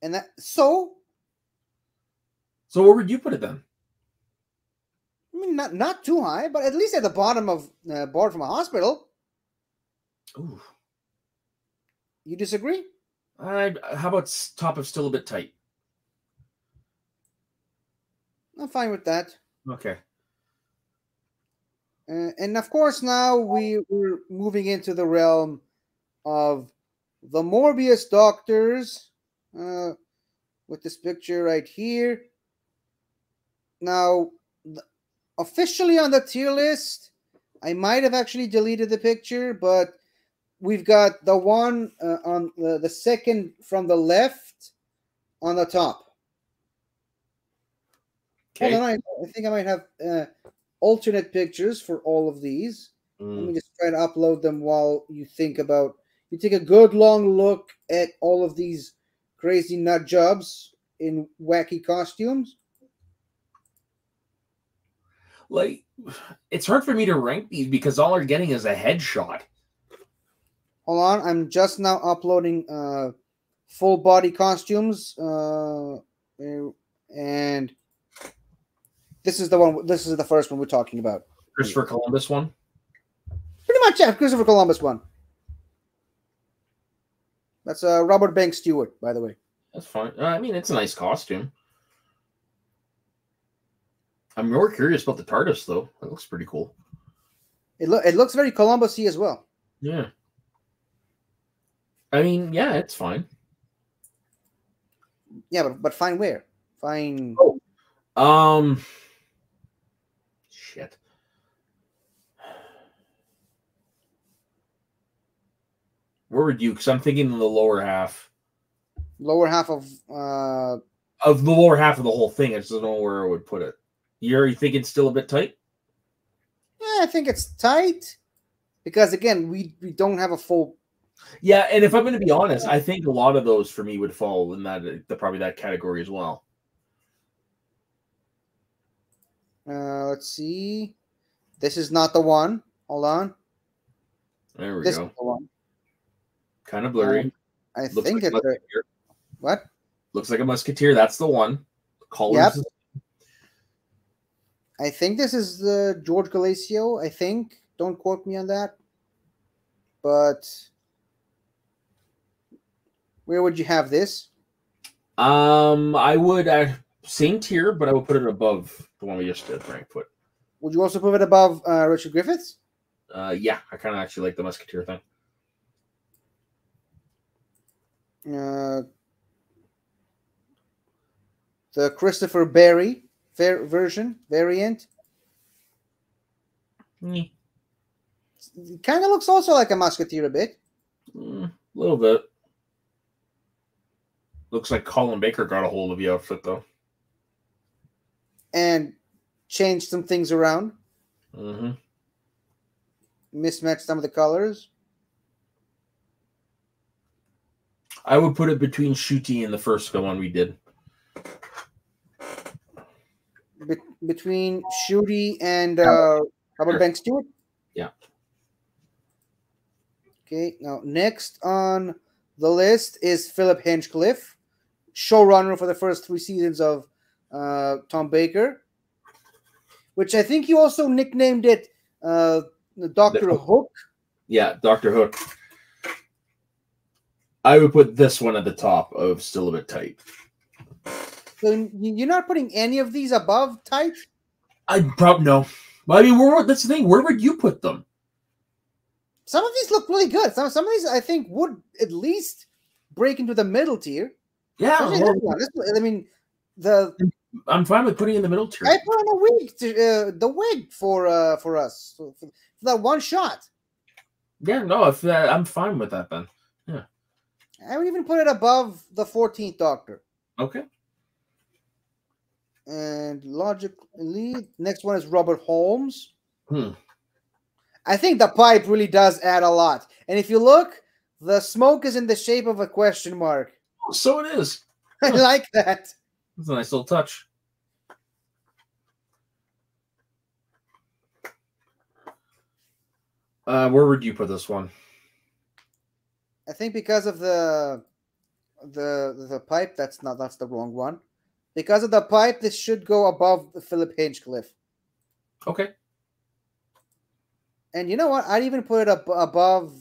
And that so where would you put it then? I mean, not too high, but at least at the bottom of Bored from a Hospital. Ooh. You disagree? How about top of Still a Bit Tight? I'm fine with that. Okay. And of course, now we're moving into the realm of the Morbius Doctors with this picture right here. Now, officially on the tier list, I might have actually deleted the picture, but we've got the one on the second from the left on the top. Okay. Hold on, I think I might have alternate pictures for all of these. Let me just try to upload them while you think about. You take a good long look at all of these crazy nut jobs in wacky costumes. Like, it's hard for me to rank these because all we're getting is a headshot. Hold on, I'm just now uploading full body costumes, and this is the one. This is the first one we're talking about. Christopher Columbus one. Pretty much, yeah, Christopher Columbus one. That's Robert Banks Stewart, by the way. That's fine. I mean, it's a nice costume. I'm more curious about the TARDIS, though. That looks pretty cool. It looks very Columbus-y as well. Yeah. I mean, yeah, it's fine. Yeah, but fine where? Fine. Oh. Shit. Where would you? Because I'm thinking in the lower half. Lower half of the lower half of the whole thing. I just don't know where I would put it. You're thinking still a bit tight? Yeah, I think it's tight because again, we don't have a full. Yeah, and if I'm going to be honest, I think a lot of those for me would fall in probably that category as well. Let's see. This is not the one. Hold on. There we This go. is the one. Kind of blurry. I Looks think like it's what? Looks like a musketeer. That's the one. Yep. Colors. I think this is George Galacio. I think. Don't quote me on that. But where would you have this? I would same tier, but I would put it above the one we just did, Frankfurt. Would you also put it above Richard Griffiths? Yeah, I kind of actually like the musketeer thing. The Christopher Barry variant. Mm. It kind of looks also like a musketeer a bit. A little bit. Looks like Colin Baker got a hold of the outfit, though. And changed some things around. Mm-hmm. Mismatched some of the colors. I would put it between Shooty and the first one we did. Between Shooty and Robert Banks Stewart? Yeah. Okay, now next on the list is Philip Hinchcliffe, showrunner for the first 3 seasons of Tom Baker, which I think you also nicknamed it Dr. Hook. Yeah, Dr. Hook. I would put this one at the top of still a bit tight. So you're not putting any of these above tight? I'd probably no. I mean, that's the thing. Where would you put them? Some of these look really good. Some of these I think would at least break into the middle tier. Yeah, I mean, I'm fine with putting in the middle tier. I put on a wig, the wig for us for that one shot. Yeah, no, I'm fine with that then. Yeah, I would even put it above the 14th Doctor. Okay. And logically, next one is Robert Holmes. Hmm. I think the pipe really does add a lot. And if you look, the smoke is in the shape of a question mark. Oh, so it is. I like that. That's a nice little touch. Where would you put this one? I think because of the pipe, that's the wrong one. Because of the pipe, this should go above Philip Hinchcliffe. Okay. And you know what? I'd even put it above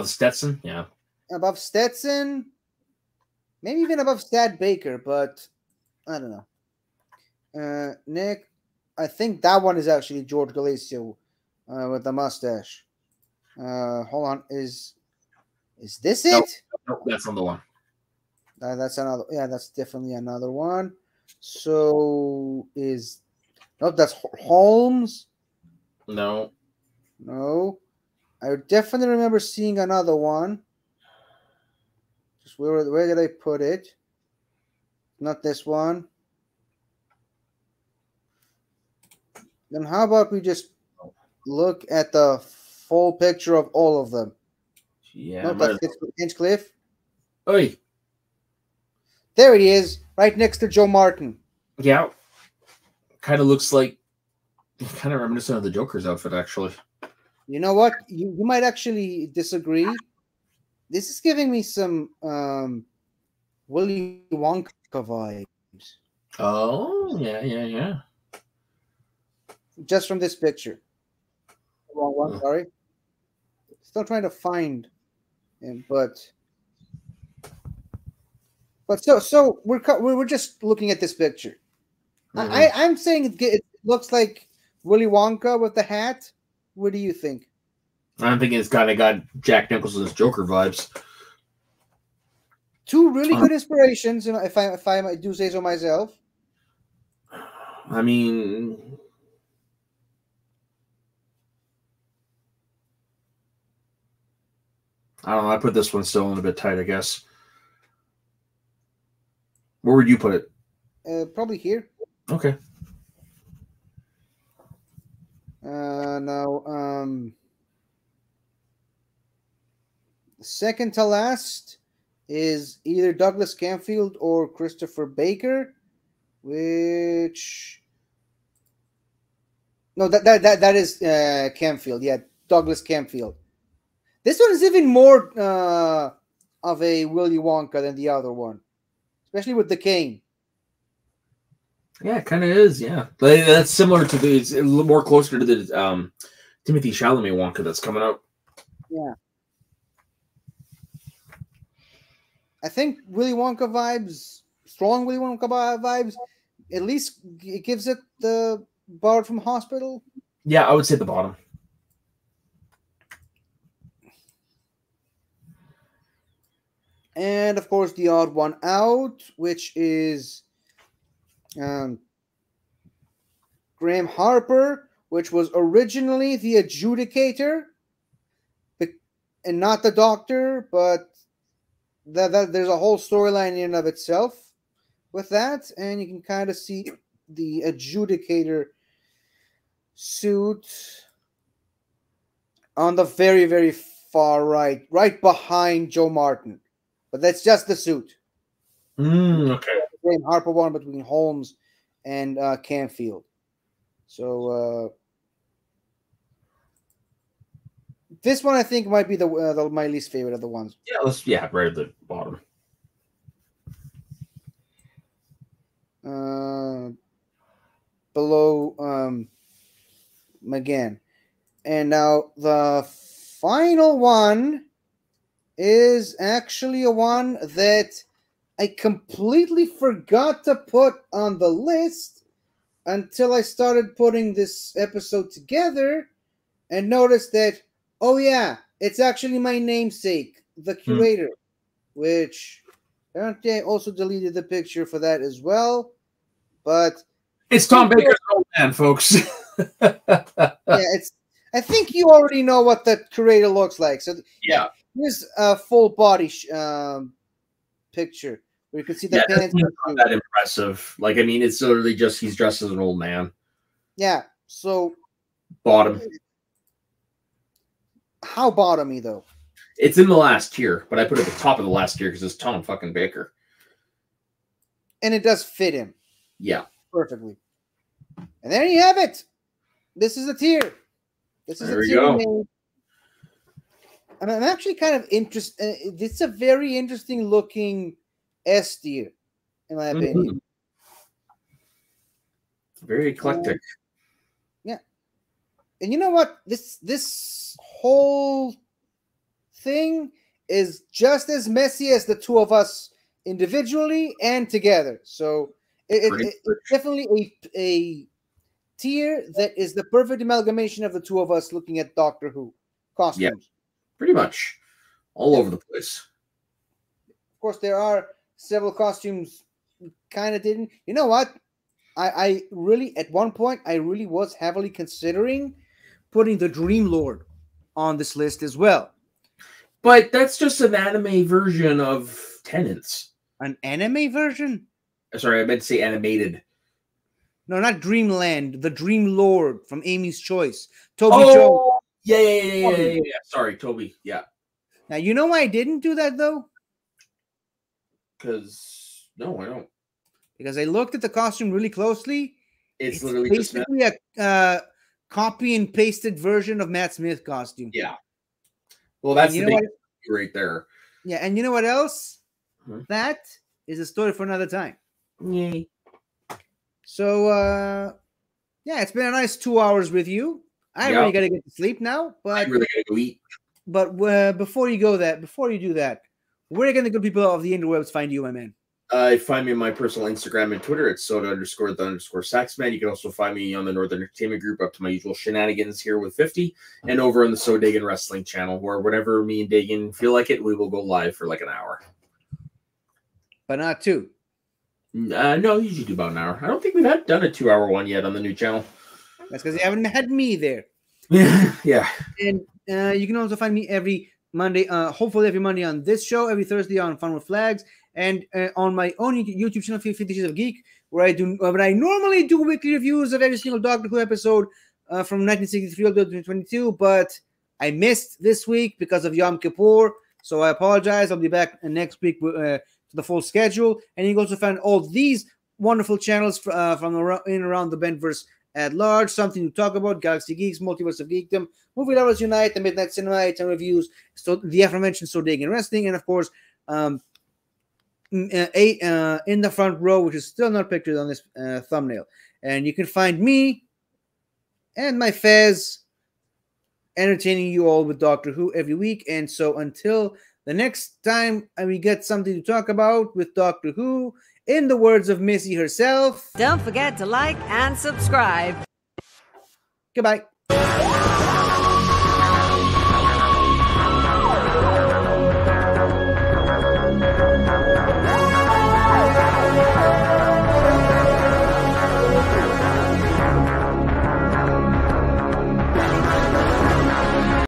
Stetson, yeah. Above Stetson, maybe even above Stat Baker, but I don't know. Nick, I think that one is actually George Galacio with the mustache. Hold on, is this it? No, that's not the one. That's another. Yeah, that's definitely another one. So that's Holmes. No. I definitely remember seeing another one. Just where did I put it? Not this one. Then how about we just look at the full picture of all of them? Yeah. No, that's Hinchcliffe. Oi. There he is, right next to Joe Martin. Yeah. Kind of looks like, kind of reminiscent of the Joker's outfit, actually. You know what? You might actually disagree. This is giving me some Willy Wonka vibes. Oh, yeah. Just from this picture. Wrong one, sorry. Still trying to find him, but so we're just looking at this picture. I'm saying it looks like Willy Wonka with the hat. What do you think? I'm thinking it's kind of got Jack Nicholson's Joker vibes. Two really good inspirations, if I do say so myself. I mean, I don't know. I put this one still in a bit tight, I guess. Where would you put it? Probably here. Okay. Now, second to last is either Douglas Camfield or Christopher Baker, which no, that is Camfield. Yeah, Douglas Camfield. This one is even more of a Willy Wonka than the other one, especially with the cane. Yeah, it kind of is. Yeah, but that's similar to the. It's a little more closer to the Timothy Chalamet Wonka that's coming out. Yeah, I think Willy Wonka vibes, strong Willy Wonka vibes. At least it gives it the Bard from Hospital. Yeah, I would say the bottom. And of course, the odd one out, which is Graham Harper, which was originally the adjudicator, and not the doctor, but that there's a whole storyline in and of itself with that, and you can kind of see the adjudicator suit on the very, very far right behind Joe Martin. But that's just the suit. Okay. Graham Harper one between Holmes and Camfield. So this one I think might be my least favorite of the ones. Yeah, right at the bottom. Below McGann. And now the final one is actually a one that I completely forgot to put on the list until I started putting this episode together and noticed that, oh yeah, it's actually my namesake, the Curator, which apparently I also deleted the picture for that as well. But it's Tom Baker's old man, folks. I think you already know what the Curator looks like. So yeah. Here's a full body picture where you can see the pants. Not that impressive. Like, I mean, it's literally just he's dressed as an old man. Yeah. So bottom. How bottomy though? It's in the last tier, but I put it at the top of the last tier because it's Tom fucking Baker. And it does fit him. Yeah. Perfectly. And there you have it. This is a tier. This is there a we tier. go. And I'm actually kind of interested. It's a very interesting looking S tier, in my opinion. Very eclectic. Yeah. And you know what? This whole thing is just as messy as the two of us individually and together. So it's definitely a tier that is the perfect amalgamation of the two of us looking at Doctor Who costumes. Yeah. Pretty much all over the place. Of course, there are several costumes kind of didn't. You know what? I really, at one point, I really was heavily considering putting the Dream Lord on this list as well. But that's just an anime version of Tenants. An anime version? Sorry, I meant to say animated. No, not Dreamland. The Dream Lord from Amy's Choice. Toby Jones. Yeah. Sorry, Toby. Yeah. Now, you know why I didn't do that, though? Because, no, I don't. Because I looked at the costume really closely. It's literally just Matt. basically a copy and pasted version of Matt Smith costume. Yeah. Well, that's And the you know thing right there. Yeah, and you know what else? Hmm. That is a story for another time. Yay. So, yeah, it's been a nice 2 hours with you. I really got to get to sleep now, but I really gotta go eat. But before you do that, where can the good people of the interwebs find you, my man? Find me on my personal Instagram and Twitter. It's soda_the_saxman. You can also find me on the Northern Entertainment Group, up to my usual shenanigans here with 50, and over on the So Dagan Wrestling channel, where whenever me and Dagan feel like it, we will go live for like an hour. But not 2. No, usually do about an hour. I don't think we've done a 2-hour one yet on the new channel. That's because you haven't had me there. Yeah. And you can also find me every Monday, hopefully every Monday on this show, every Thursday on Fun with Flags, and on my own YouTube channel, 50 Shades of Geek, where I normally do weekly reviews of every single Doctor Who episode from 1963 up to 2022, but I missed this week because of Yom Kippur, so I apologize. I'll be back next week to the full schedule, and you can also find all these wonderful channels from around the Bendverse at large, something to talk about, Galaxy Geeks, Multiverse of Geekdom, Movie Lovers Unite, The Midnight Cinema, 8 Reviews, so the aforementioned So Dagan Wrestling, and of course, in the front row, which is still not pictured on this thumbnail. And you can find me and my Fez entertaining you all with Doctor Who every week. And so until the next time we get something to talk about with Doctor Who, in the words of Missy herself, don't forget to like and subscribe. Goodbye.